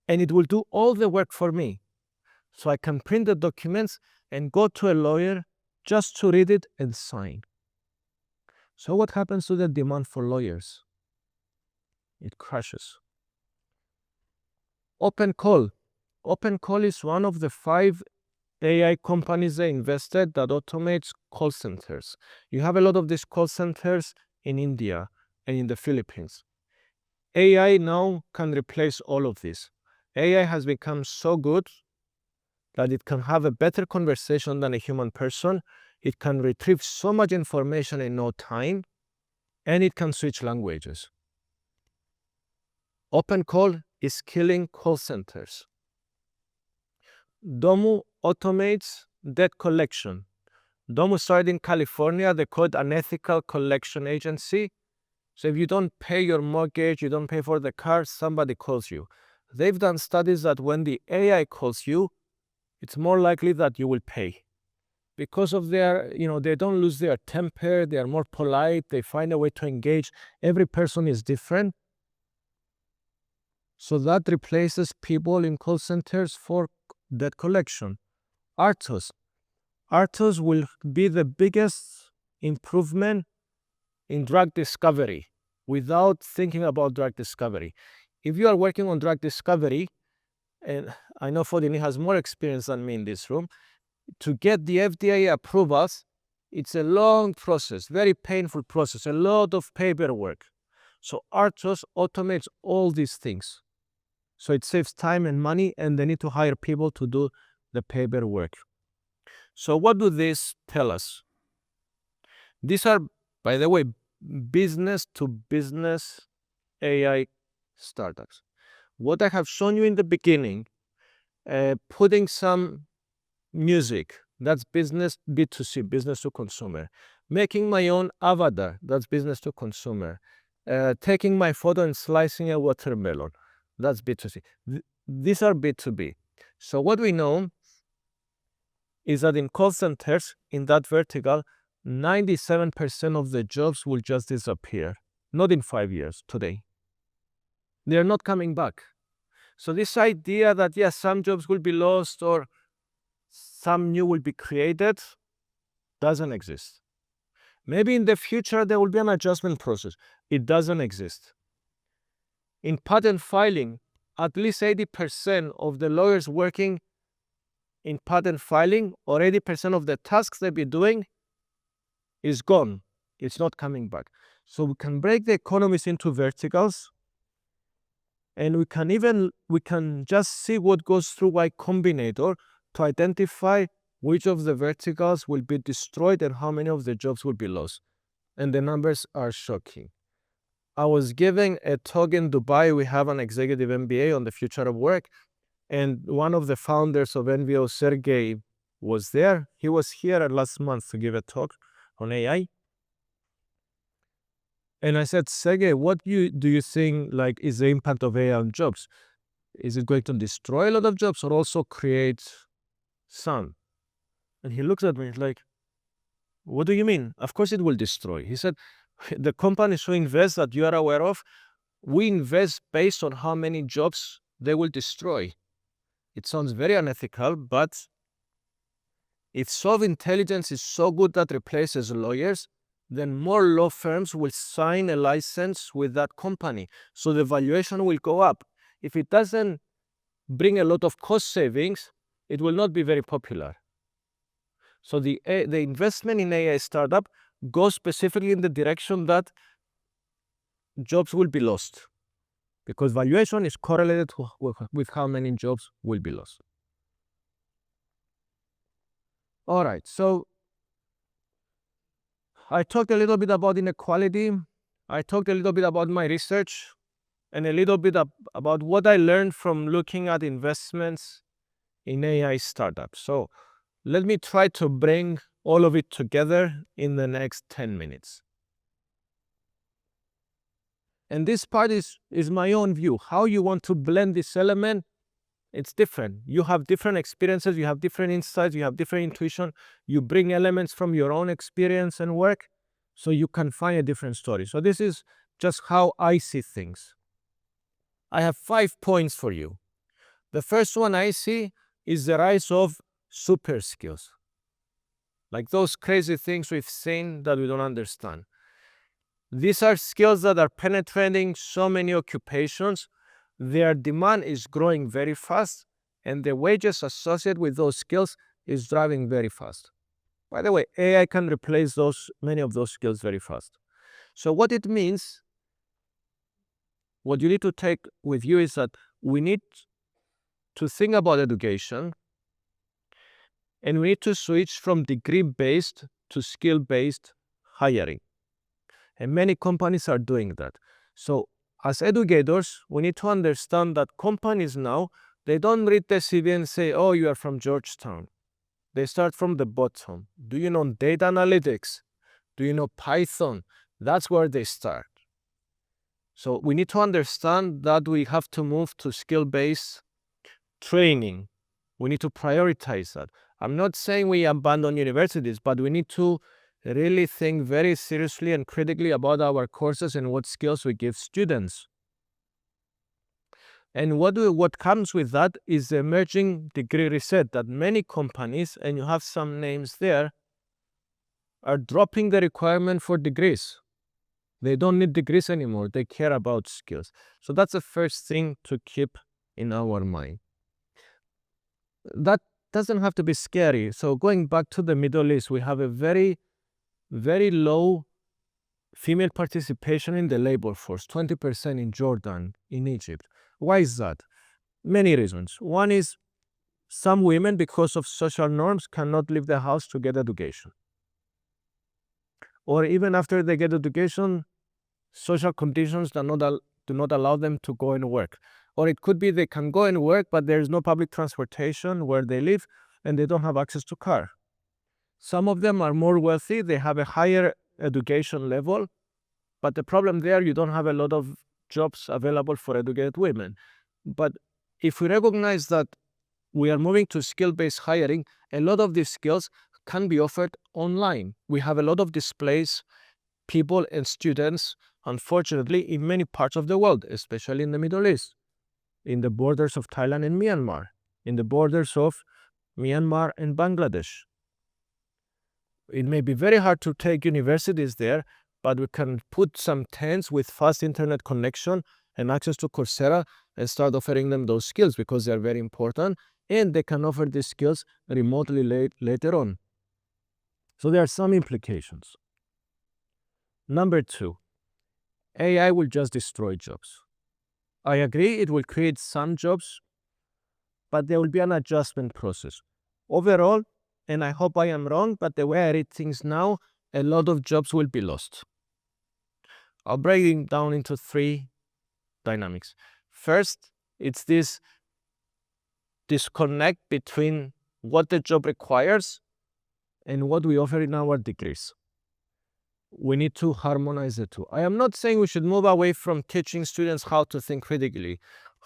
and it will do all the work for me. So I can print the documents and go to a lawyer just to read it and sign. So what happens to the demand for lawyers? It crashes. OpenCall. OpenCall is one of the 5 AI companies they invested that automates call centers. You have a lot of these call centers in India and in the Philippines. AI now can replace all of this. AI has become so good that it can have a better conversation than a human person. It can retrieve so much information in no time, and it can switch languages. OpenCall is killing call centers. Domo automates debt collection. Domo started in California. They call it an ethical collection agency. So if you don't pay your mortgage, you don't pay for the car, somebody calls you. They've done studies that when the AI calls you, it's more likely that you will pay. Because of their, they don't lose their temper, they are more polite, they find a way to engage. Every person is different. So that replaces people in call centers for debt collection. Artos. Artos will be the biggest improvement in drug discovery without thinking about drug discovery. If you are working on drug discovery, and I know Fodini has more experience than me in this room, to get the FDA approvals, it's a long process, very painful process, a lot of paperwork. So Artos automates all these things. So it saves time and money, and they need to hire people to do the paperwork. So what do these tell us? These are, by the way, business to business AI startups. What I have shown you in the beginning, putting some music, that's business B2C, business to consumer. Making my own avatar, that's business to consumer. Taking my photo and slicing a watermelon, that's B2C. These are B2B. So what we know is that in call centers, in that vertical, 97% of the jobs will just disappear. Not in 5 years, today. They're not coming back. So this idea that, yes, some jobs will be lost or some new will be created doesn't exist. Maybe in the future there will be an adjustment process. It doesn't exist. In patent filing, at least 80% of the lawyers working in patent filing, or 80% of the tasks they'll be doing, is gone. It's not coming back. So we can break the economies into verticals, and we can just see what goes through Y Combinator to identify which of the verticals will be destroyed and how many of the jobs will be lost. And the numbers are shocking. I was giving a talk in Dubai. We have an executive MBA on the future of work. And one of the founders of NVO, Sergey, was there. He was here last month to give a talk on AI. And I said, Sergey, what do you think is the impact of AI on jobs? Is it going to destroy a lot of jobs or also create some? And he looks at me like, what do you mean? Of course it will destroy. He said, the companies who invest that you are aware of, we invest based on how many jobs they will destroy. It sounds very unethical, but if solve intelligence is so good that replaces lawyers, then more law firms will sign a license with that company. So the valuation will go up. If it doesn't bring a lot of cost savings, it will not be very popular. So the investment in AI startup goes specifically in the direction that jobs will be lost, because valuation is correlated with how many jobs will be lost. All right, so I talked a little bit about inequality. I talked a little bit about my research and a little bit about what I learned from looking at investments in AI startups. So let me try to bring all of it together in the next 10 minutes. And this part is my own view. How you want to blend this element, it's different. You have different experiences, you have different insights, you have different intuition. You bring elements from your own experience and work, so you can find a different story. So this is just how I see things. I have 5 points for you. The first one I see is the rise of super skills. Like those crazy things we've seen that we don't understand. These are skills that are penetrating so many occupations. Their demand is growing very fast, and the wages associated with those skills is driving very fast. By the way, AI can replace many of those skills very fast. So what it means, what you need to take with you is that we need to think about education, and we need to switch from degree-based to skill-based hiring. And many companies are doing that. So as educators, we need to understand that companies now, they don't read the CV and say, oh, you are from Georgetown. They start from the bottom. Do you know data analytics? Do you know Python? That's where they start. So we need to understand that we have to move to skill-based training. We need to prioritize that. I'm not saying we abandon universities, but we need to really think very seriously and critically about our courses and what skills we give students. And what comes with that is the emerging degree reset that many companies, and you have some names there, are dropping the requirement for degrees. They don't need degrees anymore. They care about skills. So that's the first thing to keep in our mind. That doesn't have to be scary. So going back to the Middle East, we have a very, very low female participation in the labor force, 20% in Jordan, in Egypt. Why is that? Many reasons. One is some women, because of social norms, cannot leave the house to get education. Or even after they get education, social conditions do not allow them to go and work. Or it could be they can go and work, but there's no public transportation where they live, and they don't have access to car. Some of them are more wealthy, they have a higher education level, but the problem there, you don't have a lot of jobs available for educated women. But if we recognize that we are moving to skill-based hiring, a lot of these skills can be offered online. We have a lot of displaced people and students, unfortunately, in many parts of the world, especially in the Middle East, in the borders of Thailand and Myanmar, in the borders of Myanmar and Bangladesh. It may be very hard to take universities there, but we can put some tents with fast internet connection and access to Coursera and start offering them those skills because they're very important, and they can offer these skills remotely later on. So there are some implications. Number 2, AI will just destroy jobs. I agree it will create some jobs, but there will be an adjustment process. Overall, and I hope I am wrong, but the way I read things now, a lot of jobs will be lost. I'll break it down into 3 dynamics. First, it's this disconnect between what the job requires and what we offer in our degrees. We need to harmonize the two. I am not saying we should move away from teaching students how to think critically,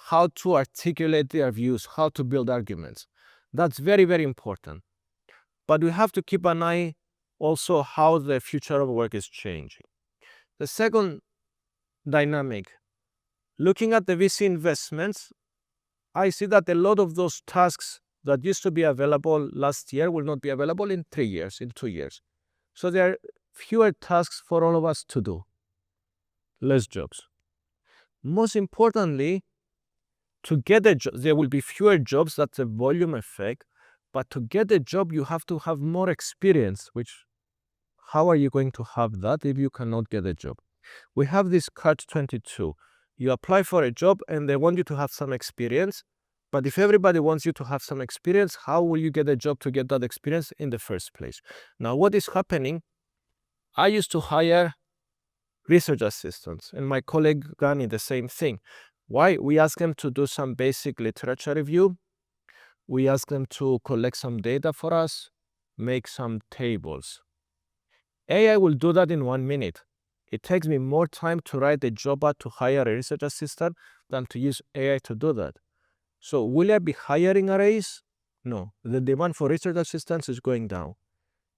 how to articulate their views, how to build arguments. That's very, very important. But we have to keep an eye also how the future of work is changing. The second dynamic, looking at the VC investments, I see that a lot of those tasks that used to be available last year will not be available in 3 years, in 2 years. So there are fewer tasks for all of us to do, less jobs. Most importantly, To get a job, there will be fewer jobs, that's a volume effect. But to get a job, you have to have more experience, which how are you going to have that if you cannot get a job? We have this catch-22. You apply for a job and they want you to have some experience. But if everybody wants you to have some experience, how will you get a job to get that experience in the first place? Now, what is happening? I used to hire research assistants, and my colleague Gani, the same thing. Why? We ask them to do some basic literature review. We ask them to collect some data for us, make some tables. AI will do that in 1 minute. It takes me more time to write a job ad to hire a research assistant than to use AI to do that. So will I be hiring a raise? No. The demand for research assistants is going down.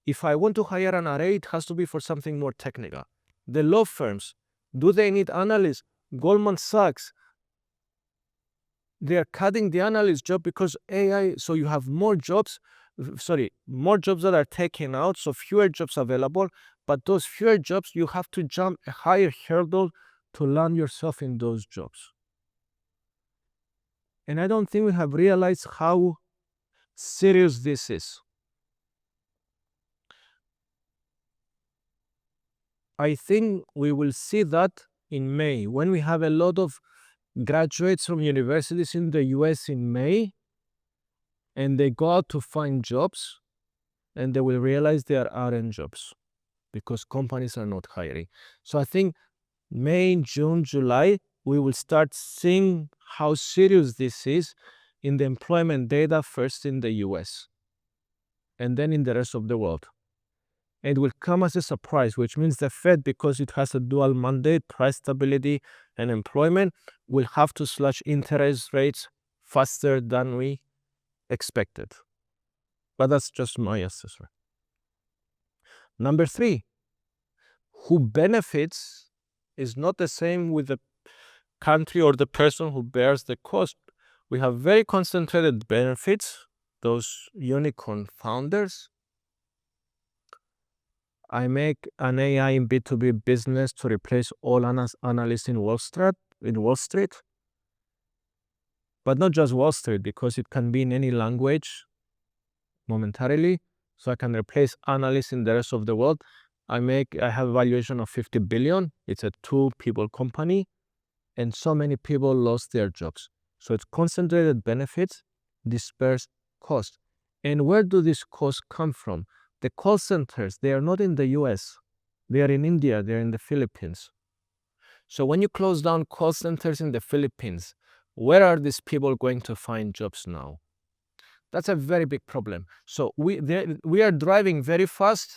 If I want to hire an array, it has to be for something more technical. The law firms, do they need analysts? Goldman Sachs, they are cutting the analyst job because AI, so you have more jobs that are taken out, so fewer jobs available, but those fewer jobs, you have to jump a higher hurdle to land yourself in those jobs. And I don't think we have realized how serious this is. I think we will see that in May, when we have a lot of graduates from universities in the US in May, and they go out to find jobs, and they will realize there aren't jobs because companies are not hiring. So I think May, June, July, we will start seeing how serious this is in the employment data, first in the US and then in the rest of the world. It will come as a surprise, which means the Fed, because it has a dual mandate, price stability and employment, will have to slash interest rates faster than we expected. But that's just my assessment. Number 3, who benefits is not the same with the country or the person who bears the cost. We have very concentrated benefits, those unicorn founders. I make an AI in B2B business to replace all analysts in Wall Street. But not just Wall Street, because it can be in any language momentarily. So I can replace analysts in the rest of the world. I have a valuation of 50 billion. It's a 2-people company. And so many people lost their jobs. So it's concentrated benefits, dispersed cost. And where do these costs come from? The call centers, they are not in the US. They are in India, they are in the Philippines. So when you close down call centers in the Philippines, where are these people going to find jobs now? That's a very big problem. So we are driving very fast.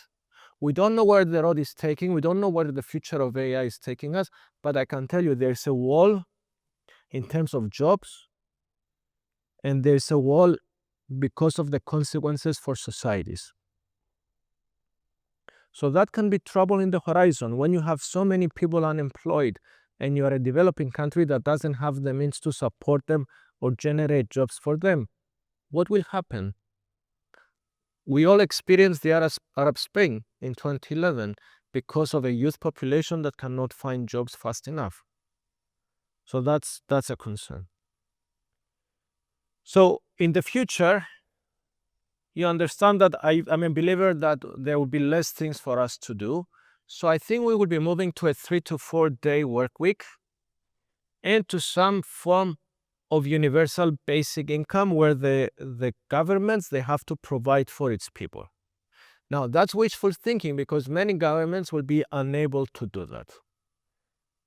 We don't know where the road is taking. We don't know where the future of AI is taking us. But I can tell you there's a wall in terms of jobs. And there's a wall because of the consequences for societies. So that can be trouble in the horizon when you have so many people unemployed and you are a developing country that doesn't have the means to support them or generate jobs for them. What will happen? We all experienced the Arab Spring in 2011 because of a youth population that cannot find jobs fast enough. So that's a concern. So in the future, you understand that I'm a believer that there will be less things for us to do. So I think we will be moving to a 3 to 4 day work week and to some form of universal basic income where the governments, they have to provide for its people. Now, that's wishful thinking because many governments will be unable to do that.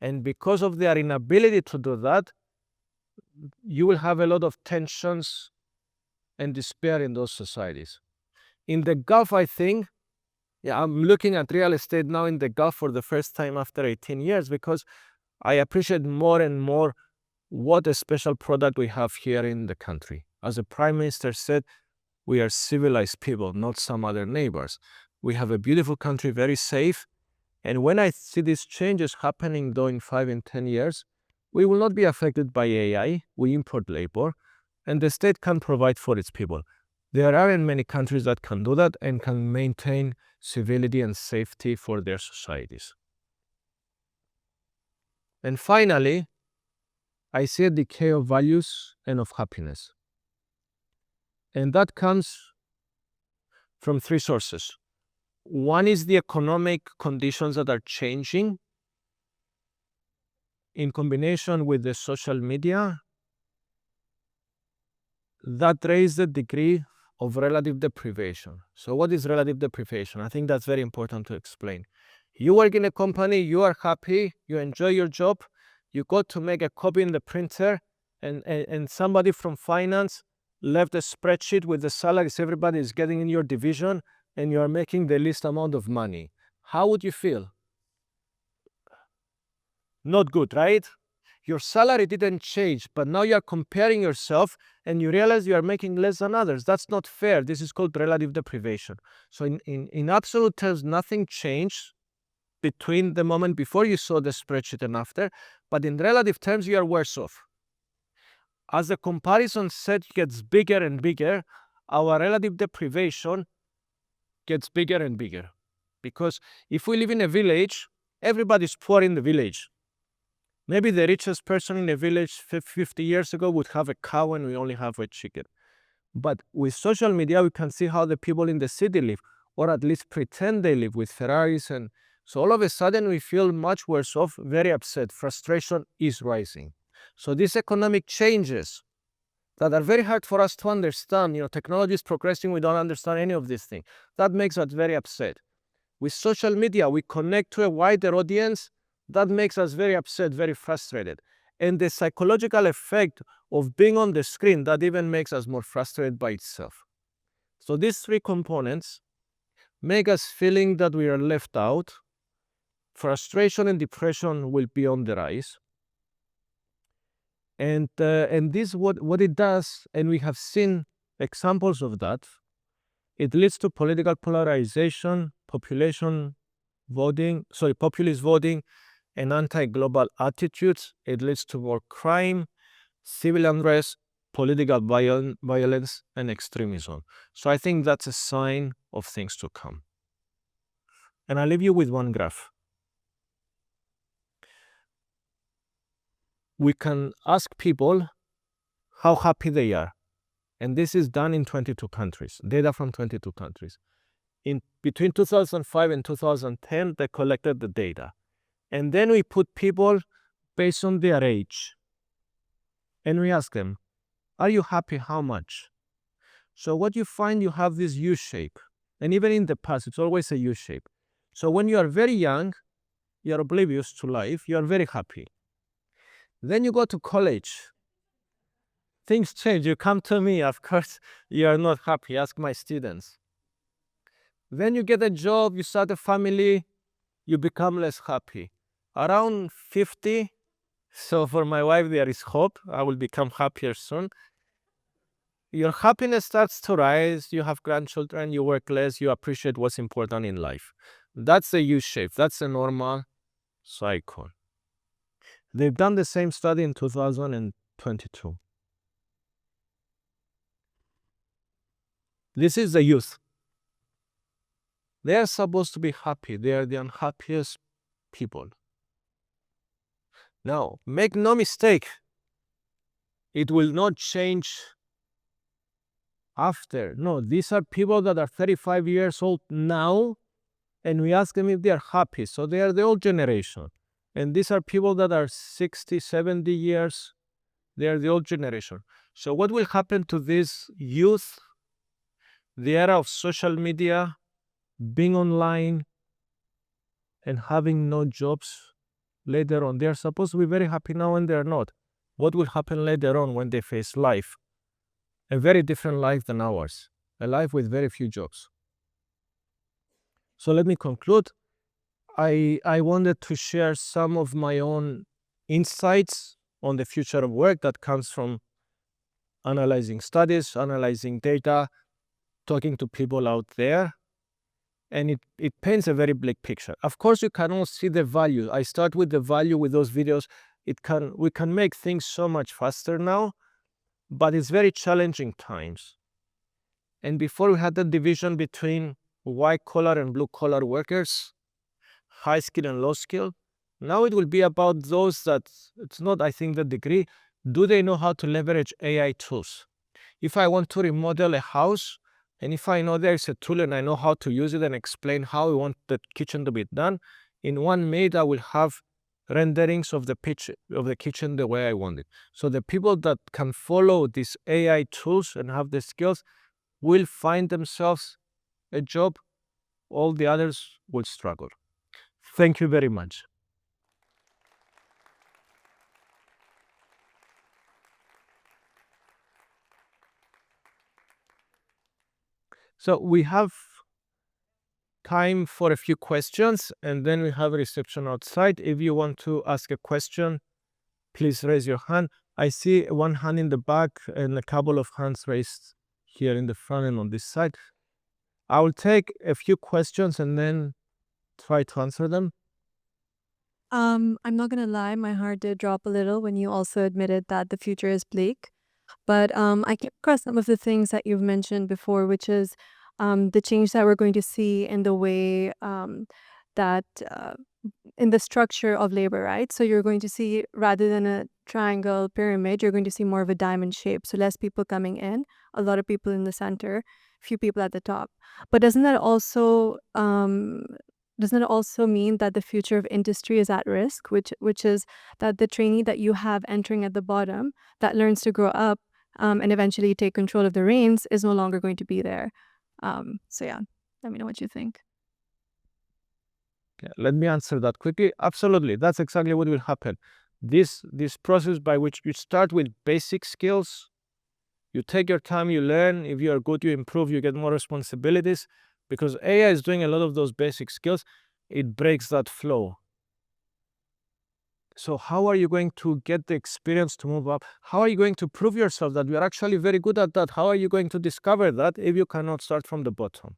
And because of their inability to do that, you will have a lot of tensions and despair in those societies. In the Gulf, I think, I'm looking at real estate now in the Gulf for the first time after 18 years because I appreciate more and more what a special product we have here in the country. As the Prime Minister said, we are civilized people, not some other neighbors. We have a beautiful country, very safe. And when I see these changes happening though in 5 and 10 years, we will not be affected by AI. We import labor and the state can provide for its people. There aren't many countries that can do that and can maintain civility and safety for their societies. And finally, I see a decay of values and of happiness. And that comes from three sources. One is the economic conditions that are changing in combination with the social media that raise the degree of relative deprivation. So what is relative deprivation? I think that's very important to explain. You work in a company, you are happy, you enjoy your job, you go to make a copy in the printer, and somebody from finance left a spreadsheet with the salaries everybody is getting in your division, and you are making the least amount of money. How would you feel? Not good, right? Your salary didn't change, but now you are comparing yourself and you realize you are making less than others. That's not fair. This is called relative deprivation. So in absolute terms, nothing changed between the moment before you saw the spreadsheet and after, but in relative terms, you are worse off. As the comparison set gets bigger and bigger, our relative deprivation gets bigger and bigger. Because if we live in a village, everybody's poor in the village. Maybe the richest person in a village 50 years ago would have a cow and we only have a chicken. But with social media, we can see how the people in the city live, or at least pretend they live with Ferraris. And so all of a sudden, we feel much worse off, very upset. Frustration is rising. So these economic changes that are very hard for us to understand, technology is progressing, we don't understand any of these things. That makes us very upset. With social media, we connect to a wider audience. That makes us very upset, very frustrated. And the psychological effect of being on the screen, that even makes us more frustrated by itself. So these three components make us feeling that we are left out. Frustration and depression will be on the rise. And this what it does, and we have seen examples of that, it leads to political polarization, populist voting, and anti-global attitudes. It leads to more crime, civil unrest, political violence, and extremism. So I think that's a sign of things to come. And I'll leave you with one graph. We can ask people how happy they are. And this is done in 22 countries, data from 22 countries. In between 2005 and 2010, they collected the data. And then we put people based on their age. And we ask them, are you happy? How much? So what you find, you have this U shape. And even in the past, it's always a U shape. So when you are very young, you are oblivious to life, you are very happy. Then you go to college. Things change. You come to me, of course, you are not happy. Ask my students. Then you get a job, you start a family, you become less happy. Around 50, so for my wife there is hope, I will become happier soon. Your happiness starts to rise, you have grandchildren, you work less, you appreciate what's important in life. That's the U shape, that's a normal cycle. They've done the same study in 2022. This is the youth. They are supposed to be happy. They are the unhappiest people. Now, make no mistake, it will not change after. No, these are people that are 35 years old now, and we ask them if they are happy. So they are the old generation. And these are people that are 60, 70 years. They are the old generation. So what will happen to this youth? The era of social media, being online, and having no jobs later on. They are supposed to be very happy now and they are not. What will happen later on when they face life? A very different life than ours. A life with very few jobs. So let me conclude. I wanted to share some of my own insights on the future of work that comes from analyzing studies, analyzing data, talking to people out there. And it paints a very bleak picture. Of course, you can all see the value. I start with the value with those videos. We can make things so much faster now, but it's very challenging times. And before we had the division between white collar and blue collar workers, high skill and low skill. Now it will be about those that it's not, I think, the degree. Do they know how to leverage AI tools? If I want to remodel a house, and if I know there's a tool and I know how to use it and explain how I want the kitchen to be done, in 1 minute I will have renderings of the pitch of the kitchen the way I want it. So the people that can follow these AI tools and have the skills will find themselves a job. All the others will struggle. Thank you very much. So we have time for a few questions, and then we have a reception outside. If you want to ask a question, please raise your hand. I see one hand in the back and a couple of hands raised here in the front and on this side. I will take a few questions and then try to answer them. I'm not gonna lie, my heart did drop a little when you also admitted that the future is bleak. But I came across some of the things that you've mentioned before, which is the change that we're going to see in the way that in the structure of labor, right? So you're going to see, rather than a triangle pyramid, you're going to see more of a diamond shape. So less people coming in, a lot of people in the center, few people at the top. But doesn't that also mean that the future of industry is at risk, which is that the trainee that you have entering at the bottom that learns to grow up and eventually take control of the reins is no longer going to be there? So yeah, let me know what you think. Yeah, let me answer that quickly. Absolutely, that's exactly what will happen. This process by which you start with basic skills, you take your time, you learn. If you are good, you improve, you get more responsibilities. Because AI is doing a lot of those basic skills, it breaks that flow. So how are you going to get the experience to move up? How are you going to prove yourself that you are actually very good at that? How are you going to discover that if you cannot start from the bottom?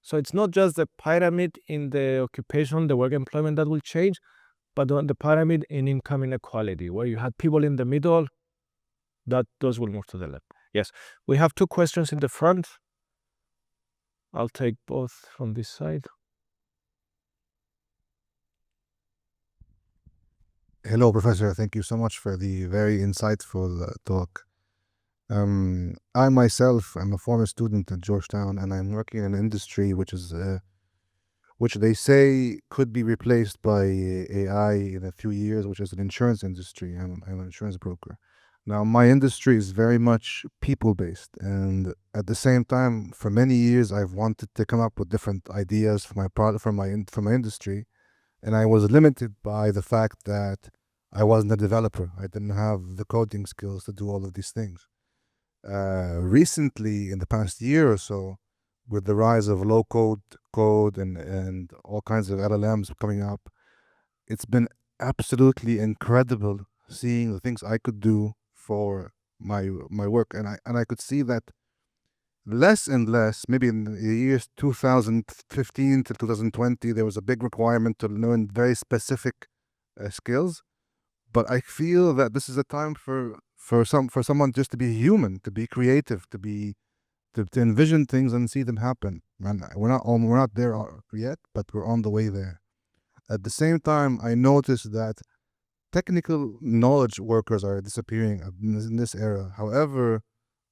So it's not just the pyramid in the occupation, the work employment that will change, but on the pyramid in income inequality, where you had people in the middle, that those will move to the left. Yes, we have two questions in the front. I'll take both from this side. Hello, Professor. Thank you so much for the very insightful talk. I myself am a former student at Georgetown, and I'm working in an industry which they say could be replaced by AI in a few years, which is an insurance industry. I'm an insurance broker. Now, my industry is very much people-based, and at the same time, for many years, I've wanted to come up with different ideas for my product, for my industry, and I was limited by the fact that I wasn't a developer. I didn't have the coding skills to do all of these things. Recently, in the past year or so, with the rise of low code and all kinds of LLMs coming up, it's been absolutely incredible seeing the things I could do for my work, and I could see that less and less. Maybe in the years 2015 to 2020, there was a big requirement to learn very specific skills, but I feel that this is a time for someone just to be human, to be creative, to envision things and see them happen. And we're not there yet, but we're on the way there. At the same time, I noticed that technical knowledge workers are disappearing in this era. However,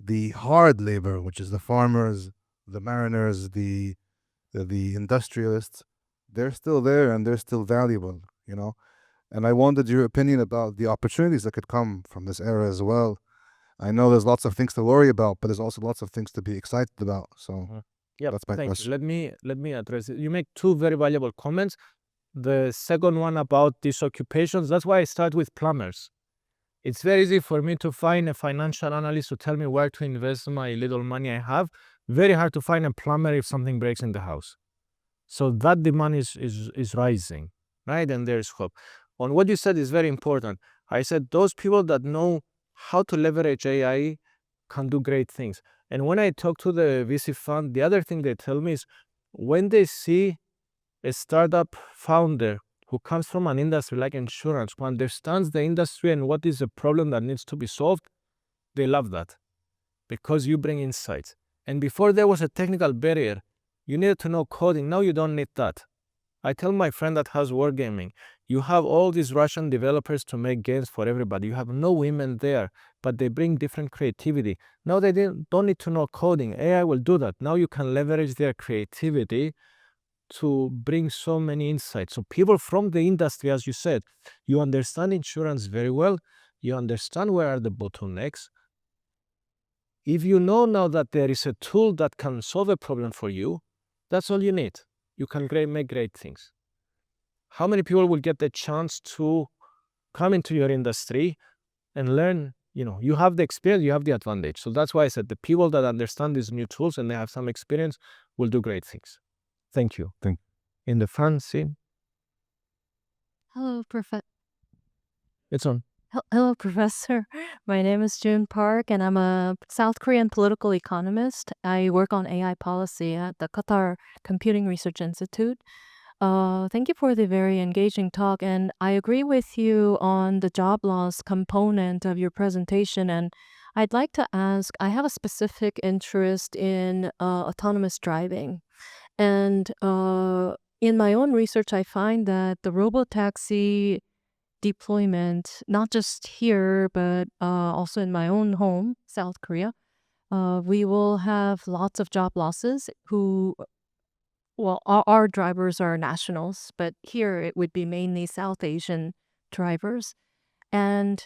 the hard labor, which is the farmers, the mariners, the industrialists, they're still there and they're still valuable, you know. And I wanted your opinion about the opportunities that could come from this era as well. I know there's lots of things to worry about, but there's also lots of things to be excited about. So Yeah, that's my thank question. you. Let me address it. You make two very valuable comments. The second one about these occupations, that's why I start with plumbers. It's very easy for me to find a financial analyst to tell me where to invest my little money I have. Very hard to find a plumber if something breaks in the house. So that demand is rising, right? And there's hope. On what you said is very important. I said those people that know how to leverage AI can do great things. And when I talk to the VC fund, the other thing they tell me is when they see a startup founder who comes from an industry like insurance, who understands the industry and what is the problem that needs to be solved, they love that because you bring insights. And before there was a technical barrier, you needed to know coding. Now you don't need that. I tell my friend that has wargaming, You have all these Russian developers to make games for everybody. You have no women there, but they bring different creativity. Now they don't need to know coding. AI will do that. Now you can leverage their creativity to bring so many insights. So people from the industry, as you said, you understand insurance very well. You understand where are the bottlenecks. If you know now that there is a tool that can solve a problem for you, that's all you need. You can make great things. How many people will get the chance to come into your industry and learn? You have the experience, you have the advantage. So that's why I said the people that understand these new tools and they have some experience will do great things. Thank you. In the front scene, Hello, Professor. it's on. Hello, Professor. My name is June Park, and I'm a South Korean political economist. I work on AI policy at the Qatar Computing Research Institute. Thank you for the very engaging talk, and I agree with you on the job loss component of your presentation. And I'd like to ask, I have a specific interest in autonomous driving. And in my own research, I find that the robotaxi deployment, not just here, but also in my own home, South Korea, we will have lots of job losses our drivers are nationals, but here it would be mainly South Asian drivers. And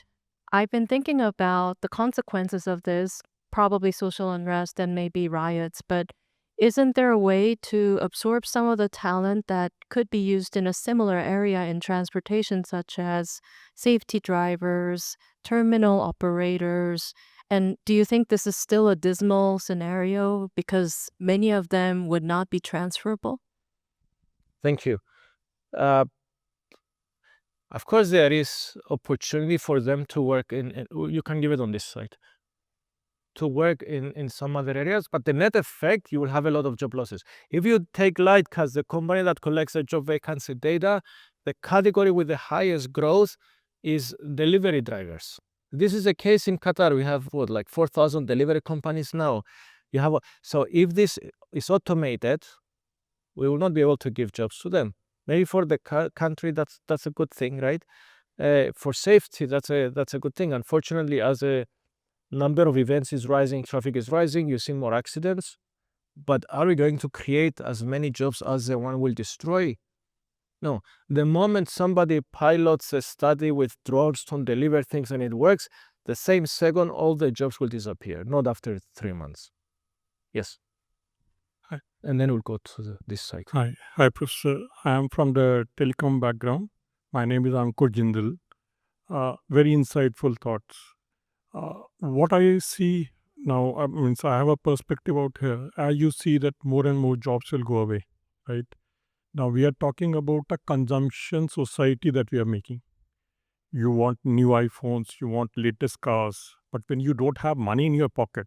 I've been thinking about the consequences of this, probably social unrest and maybe riots, but isn't there a way to absorb some of the talent that could be used in a similar area in transportation, such as safety drivers, terminal operators? And do you think this is still a dismal scenario because many of them would not be transferable? Thank you. Of course, there is opportunity for them to work you can give it on this side, to work in some other areas, but the net effect, you will have a lot of job losses. If you take Lightcast, the company that collects the job vacancy data, the category with the highest growth is delivery drivers. This is a case in Qatar. We have like 4,000 delivery companies now. So if this is automated, we will not be able to give jobs to them. Maybe for the country, that's a good thing, right? For safety, that's a good thing. Unfortunately, as a number of events is rising, traffic is rising, you see more accidents. But are we going to create as many jobs as the one will destroy? No. The moment somebody pilots a study with drones to deliver things and it works, the same second all the jobs will disappear, not after 3 months. Yes. Hi. And then we'll go to this side. Hi, Professor. I am from the telecom background. My name is Ankur Jindal. Very insightful thoughts. What I see now, I have a perspective out here. As you see that more and more jobs will go away, right? Now we are talking about a consumption society that we are making. You want new iPhones, you want latest cars, but when you don't have money in your pocket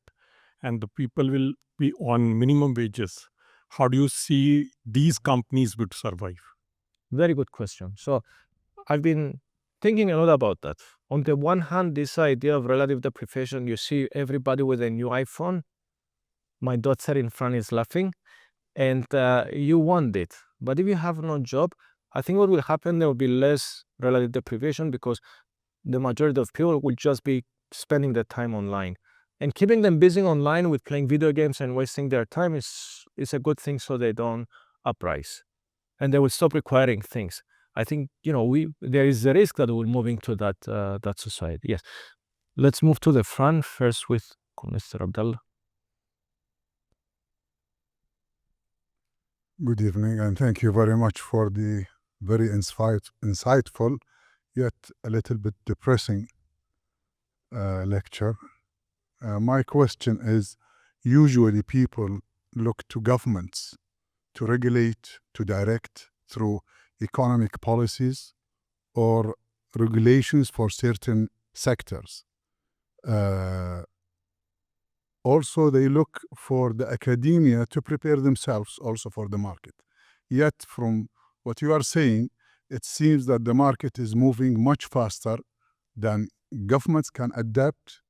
and the people will be on minimum wages, how do you see these companies would survive? Very good question. So I've been thinking a lot about that. On the one hand, this idea of relative deprivation, you see everybody with a new iPhone. My daughter in front is laughing, and you want it. But if you have no job, I think what will happen, there will be less relative deprivation because the majority of people will just be spending their time online. And keeping them busy online with playing video games and wasting their time is a good thing so they don't uprise. And they will stop requiring things. I think, there is a risk that we're moving to that society. Yes. Let's move to the front first with Mr. Abdallah. Good evening, and thank you very much for the very insightful, yet a little bit depressing lecture. My question is, usually people look to governments to regulate, to direct through economic policies or regulations for certain sectors. Also, they look for the academia to prepare themselves also for the market. Yet, from what you are saying, it seems that the market is moving much faster than governments can adapt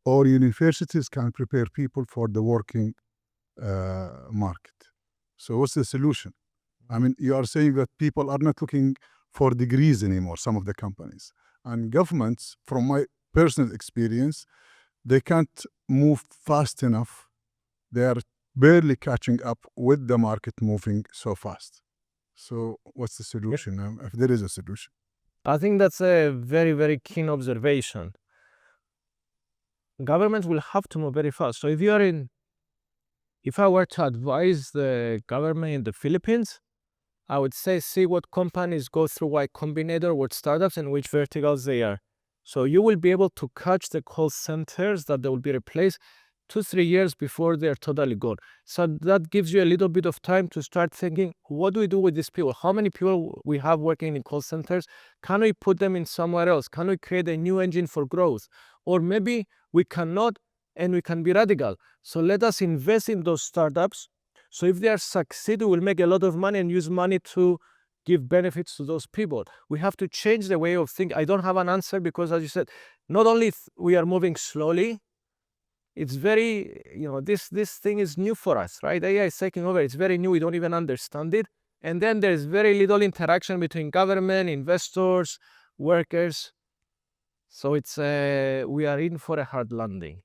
or universities can prepare people for the working market. So what's the solution? I mean, you are saying that people are not looking for degrees anymore, some of the companies. And governments, from my personal experience, they can't move fast enough. They are barely catching up with the market moving so fast. So what's the solution? If there is a solution? I think that's a very, very keen observation. Governments will have to move very fast. So if I were to advise the government in the Philippines, I would say see what companies go through Y Combinator, what startups, and which verticals they are. So you will be able to catch the call centers that they will be replaced 2-3 years before they're totally gone. So that gives you a little bit of time to start thinking, what do we do with these people? How many people we have working in call centers? Can we put them in somewhere else? Can we create a new engine for growth? Or maybe we cannot and we can be radical. So let us invest in those startups. So if they are succeed, we will make a lot of money and use money to give benefits to those people. We have to change the way of thinking. I don't have an answer because, as you said, not only we are moving slowly, it's very, this thing is new for us, right? AI is taking over. It's very new. We don't even understand it. And then there's very little interaction between government, investors, workers. So it's we are in for a hard landing.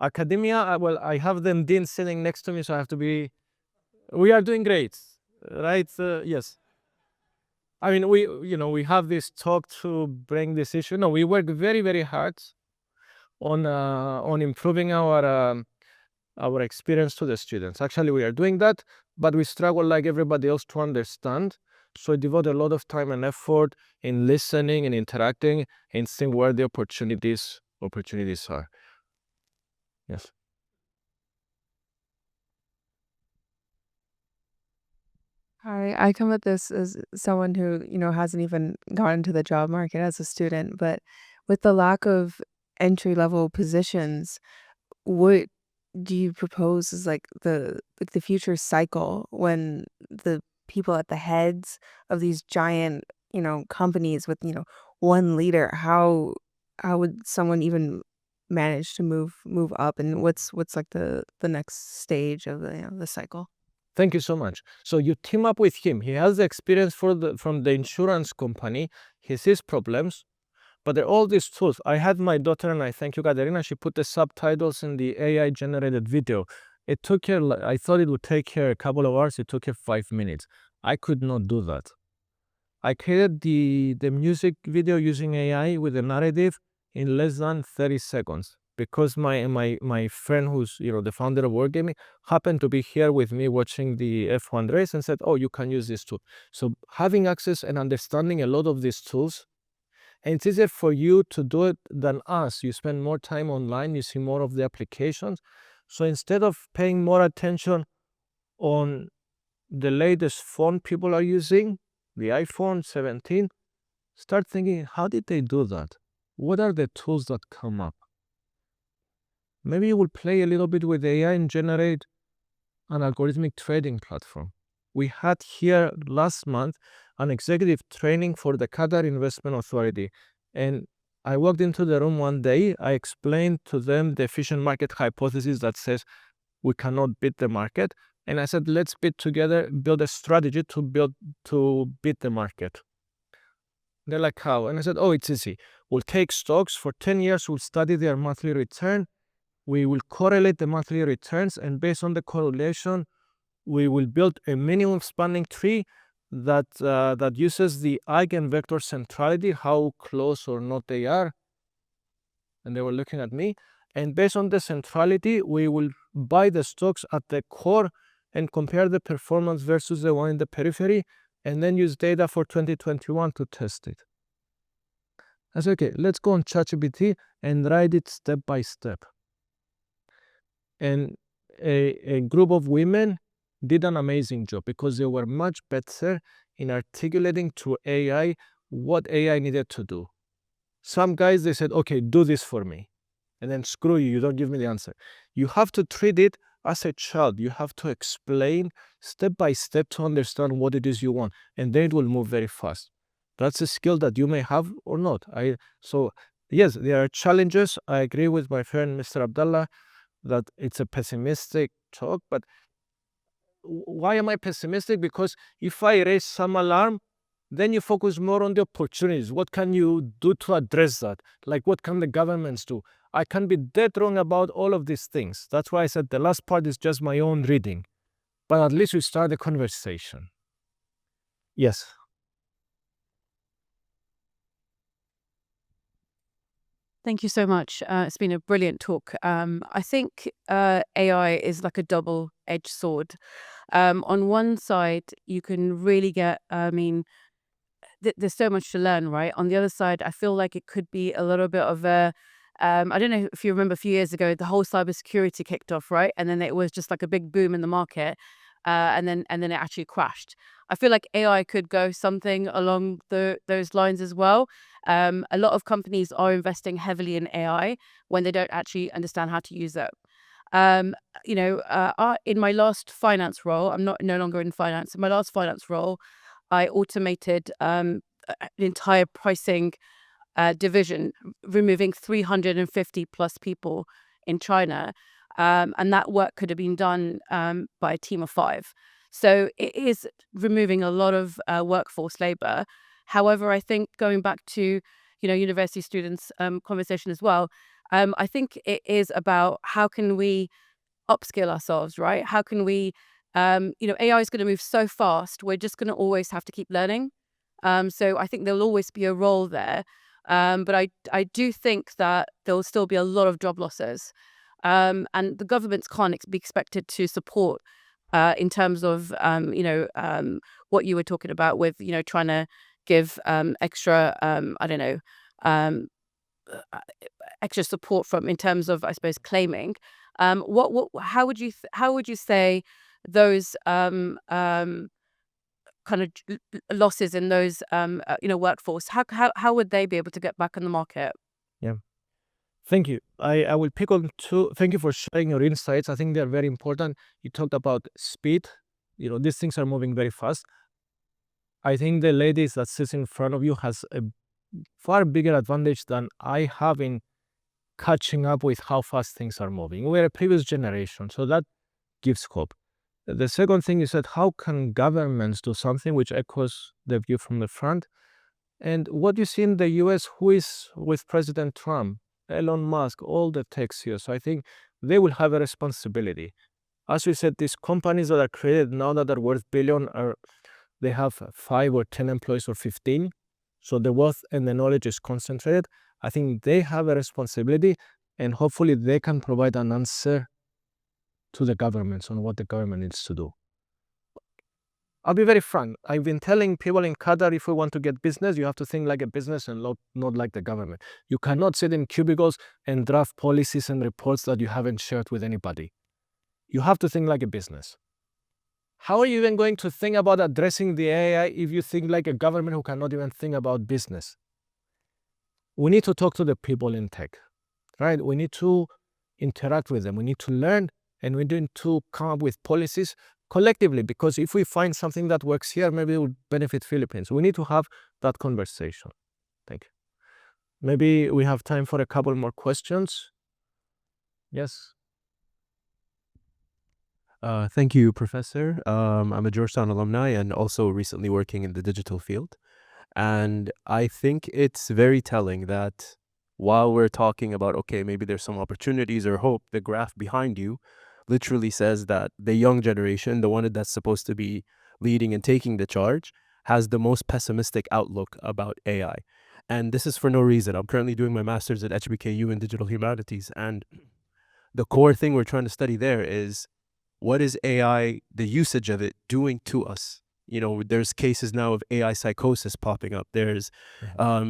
Academia, well, I have them dean sitting next to me, so I have to be. We are doing great, right? Yes. I mean, we have this talk to bring this issue. No, we work very, very hard on improving our experience to the students. Actually, we are doing that, but we struggle like everybody else to understand. So I devote a lot of time and effort in listening and interacting and seeing where the opportunities are. Yes. I come at this as someone who, hasn't even gone into the job market as a student, but with the lack of entry-level positions, what do you propose is like the future cycle when the people at the heads of these giant, companies with, one leader, how would someone even manage to move up, and what's like the next stage of the cycle? Thank you so much. So you team up with him. He has the experience from the insurance company. He sees problems, but there are all these tools. I had my daughter, and I thank you, Katerina. She put the subtitles in the AI-generated video. It took her, I thought it would take her a couple of hours. It took her 5 minutes. I could not do that. I created the music video using AI with a narrative in less than 30 seconds. Because my friend who's the founder of Wargaming happened to be here with me watching the F1 race and said, oh, you can use this tool. So having access and understanding a lot of these tools, and it's easier for you to do it than us. You spend more time online, you see more of the applications. So instead of paying more attention on the latest phone people are using, the iPhone 17, start thinking, how did they do that? What are the tools that come up? Maybe you will play a little bit with AI and generate an algorithmic trading platform. We had here last month an executive training for the Qatar Investment Authority. And I walked into the room one day. I explained to them the efficient market hypothesis that says we cannot beat the market. And I said, let's build a strategy to beat the market. They're like, how? And I said, oh, it's easy. We'll take stocks for 10 years. We'll study their monthly return. We will correlate the monthly returns, and based on the correlation, we will build a minimum spanning tree that uses the eigenvector centrality, how close or not they are. And they were looking at me. And based on the centrality, we will buy the stocks at the core and compare the performance versus the one in the periphery, and then use data for 2021 to test it. I said, okay, let's go on ChatGPT and write it step by step. And a group of women did an amazing job because they were much better in articulating to AI what AI needed to do. Some guys, they said, okay, do this for me. And then screw you, you don't give me the answer. You have to treat it as a child. You have to explain step by step to understand what it is you want. And then it will move very fast. That's a skill that you may have or not. So yes, there are challenges. I agree with my friend, Mr. Abdallah, that it's a pessimistic talk, but why am I pessimistic? Because if I raise some alarm, then you focus more on the opportunities. What can you do to address that? Like, what can the governments do? I can be dead wrong about all of these things. That's why I said the last part is just my own reading. But at least we start the conversation. Yes. Thank you so much. It's been a brilliant talk. I think AI is like a double-edged sword. On one side, you can really get, there's so much to learn, right? On the other side, I feel like it could be a little bit of a, I don't know if you remember a few years ago, the whole cybersecurity kicked off, right? And then it was just like a big boom in the market. And then it actually crashed. I feel like AI could go something along those lines as well. A lot of companies are investing heavily in AI when they don't actually understand how to use it. In my last finance role, I'm no longer in finance. In my last finance role, I automated an entire pricing division, removing 350 plus people in China. And that work could have been done by a team of 5. So it is removing a lot of workforce labor. However, I think going back to, university students' conversation as well, I think it is about how can we upskill ourselves, right? How can we, AI is going to move so fast. We're just going to always have to keep learning. So I think there'll always be a role there. But I do think that there'll still be a lot of job losses. And the governments can't be expected to support in terms of, what you were talking about with, trying to give extra, extra support from in terms of, I suppose, claiming. How would you say those kind of losses in those, workforce, how would they be able to get back on the market? Yeah. Thank you. I will pick on two. Thank you for sharing your insights. I think they're very important. You talked about speed. These things are moving very fast. I think the ladies that sits in front of you has a far bigger advantage than I have in catching up with how fast things are moving. We're a previous generation, so that gives hope. The second thing you said, how can governments do something, which echoes the view from the front? And what you see in the US, who is with President Trump, Elon Musk, all the tech CEOs, so I think they will have a responsibility. As we said, these companies that are created now that are worth billion they have 5 or 10 employees or 15. So the wealth and the knowledge is concentrated. I think they have a responsibility, and hopefully they can provide an answer to the governments on what the government needs to do. I'll be very frank. I've been telling people in Qatar, if we want to get business, you have to think like a business and not like the government. You cannot sit in cubicles and draft policies and reports that you haven't shared with anybody. You have to think like a business. How are you even going to think about addressing the AI if you think like a government who cannot even think about business? We need to talk to the people in tech, right? We need to interact with them. We need to learn, and we need to come up with policies collectively, because if we find something that works here, maybe it will benefit Philippines. We need to have that conversation. Thank you. Maybe we have time for a couple more questions. Yes. Thank you, Professor. I'm a Georgetown alumni and also recently working in the digital field. And I think it's very telling that while we're talking about, okay, maybe there's some opportunities or hope, the graph behind you literally says that the young generation, the one that's supposed to be leading and taking the charge, has the most pessimistic outlook about AI. And this is for no reason. I'm currently doing my master's at HBKU in digital humanities. And the core thing we're trying to study there is, what is AI, the usage of it, doing to us? There's cases now of AI psychosis popping up. There's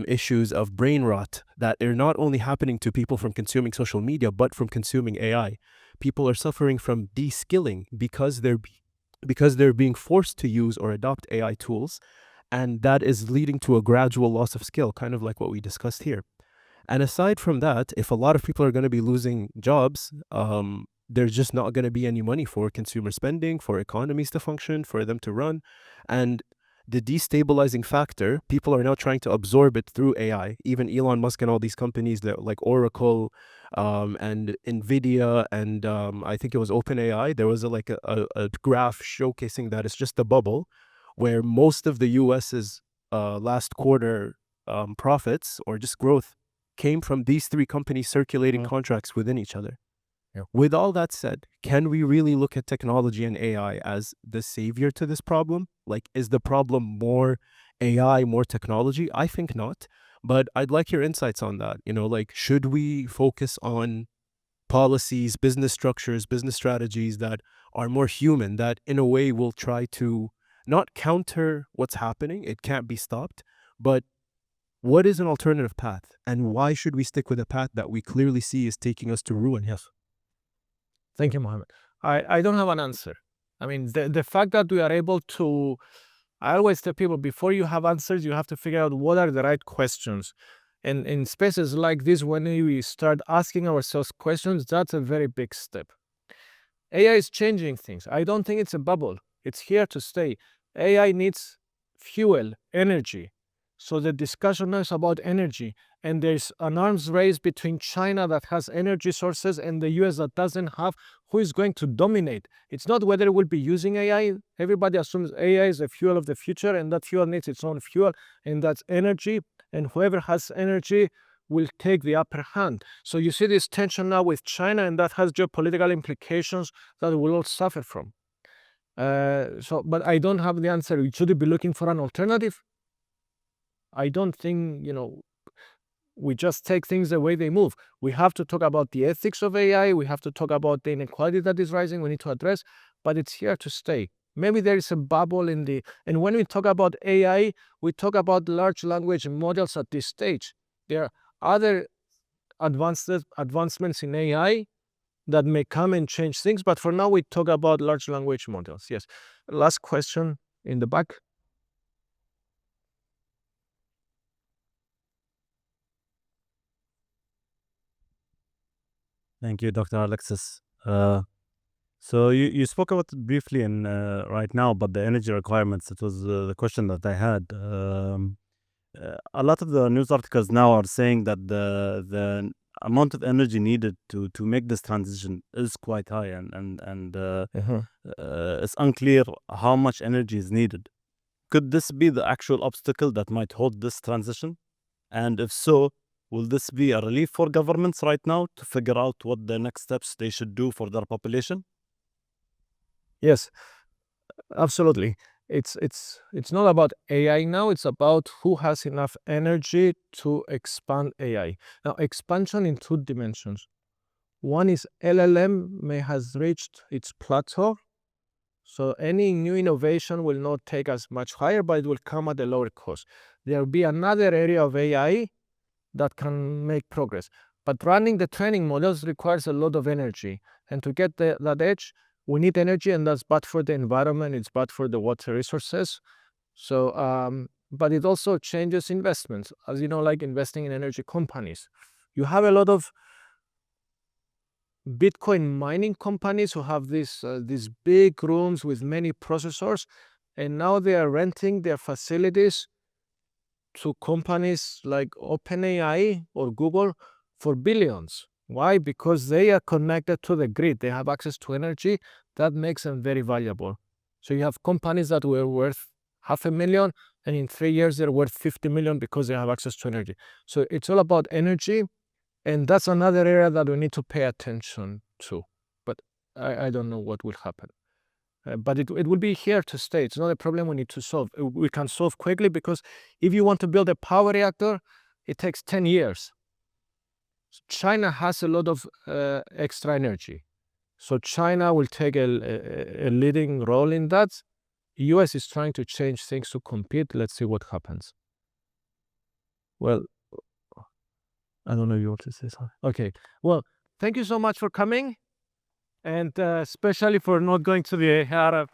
issues of brain rot that are not only happening to people from consuming social media, but from consuming AI. People are suffering from de-skilling because they're being forced to use or adopt AI tools. And that is leading to a gradual loss of skill, kind of like what we discussed here. And aside from that, if a lot of people are going to be losing jobs, there's just not going to be any money for consumer spending, for economies to function, for them to run. And the destabilizing factor, people are now trying to absorb it through AI. Even Elon Musk and all these companies that like Oracle and NVIDIA and I think it was OpenAI, there was a graph showcasing that it's just a bubble where most of the US's last quarter profits or just growth came from these three companies circulating contracts within each other. Yeah. With all that said, can we really look at technology and AI as the savior to this problem? Like, is the problem more AI, more technology? I think not. But I'd like your insights on that. Like, should we focus on policies, business structures, business strategies that are more human, that in a way will try to not counter what's happening, it can't be stopped, but what is an alternative path? And why should we stick with a path that we clearly see is taking us to ruin? Yes. Thank you, Mohammed. I don't have an answer. I mean, the fact that we are able to, I always tell people, before you have answers, you have to figure out what are the right questions. And in spaces like this, when we start asking ourselves questions, that's a very big step. AI is changing things. I don't think it's a bubble. It's here to stay. AI needs fuel, energy. So the discussion now is about energy. And there's an arms race between China that has energy sources and the US that doesn't have. Who is going to dominate? It's not whether we'll be using AI. Everybody assumes AI is the fuel of the future, and that fuel needs its own fuel, and that's energy. And whoever has energy will take the upper hand. So you see this tension now with China, and that has geopolitical implications that we'll all suffer from. But I don't have the answer. Should we be looking for an alternative? I don't think, we just take things the way they move. We have to talk about the ethics of AI. We have to talk about the inequality that is rising. We need to address, but it's here to stay. Maybe there is a bubble and when we talk about AI, we talk about large language models at this stage. There are other advancements in AI that may come and change things, but for now we talk about large language models. Yes. Last question in the back. Thank you, Dr. Alexis. So you spoke about it briefly in right now about the energy requirements. It was the question that I had. A lot of the news articles now are saying that the amount of energy needed to make this transition is quite high, and it's unclear how much energy is needed. Could this be the actual obstacle that might hold this transition? And if so, will this be a relief for governments right now to figure out what the next steps they should do for their population? Yes, absolutely. It's not about AI now. It's about who has enough energy to expand AI. Now, expansion in two dimensions. One is LLM may has reached its plateau. So any new innovation will not take us much higher, but it will come at a lower cost. There will be another area of AI that can make progress. But running the training models requires a lot of energy. And to get that edge, we need energy, and that's bad for the environment, it's bad for the water resources. So, but it also changes investments, as you know, like investing in energy companies. You have a lot of Bitcoin mining companies who have these big rooms with many processors, and now they are renting their facilities to companies like OpenAI or Google for billions. Why? Because they are connected to the grid. They have access to energy that makes them very valuable. So you have companies that were worth $500,000, and in 3 years they're worth 50 million because they have access to energy. So it's all about energy, and that's another area that we need to pay attention to. But I don't know what will happen. But it will be here to stay. It's not a problem we need to solve. We can solve quickly, because if you want to build a power reactor, it takes 10 years. China has a lot of extra energy. So China will take a leading role in that. US is trying to change things to compete. Let's see what happens. Well, I don't know if you want to say something. Okay. Well, thank you so much for coming, and especially for not going to the Arab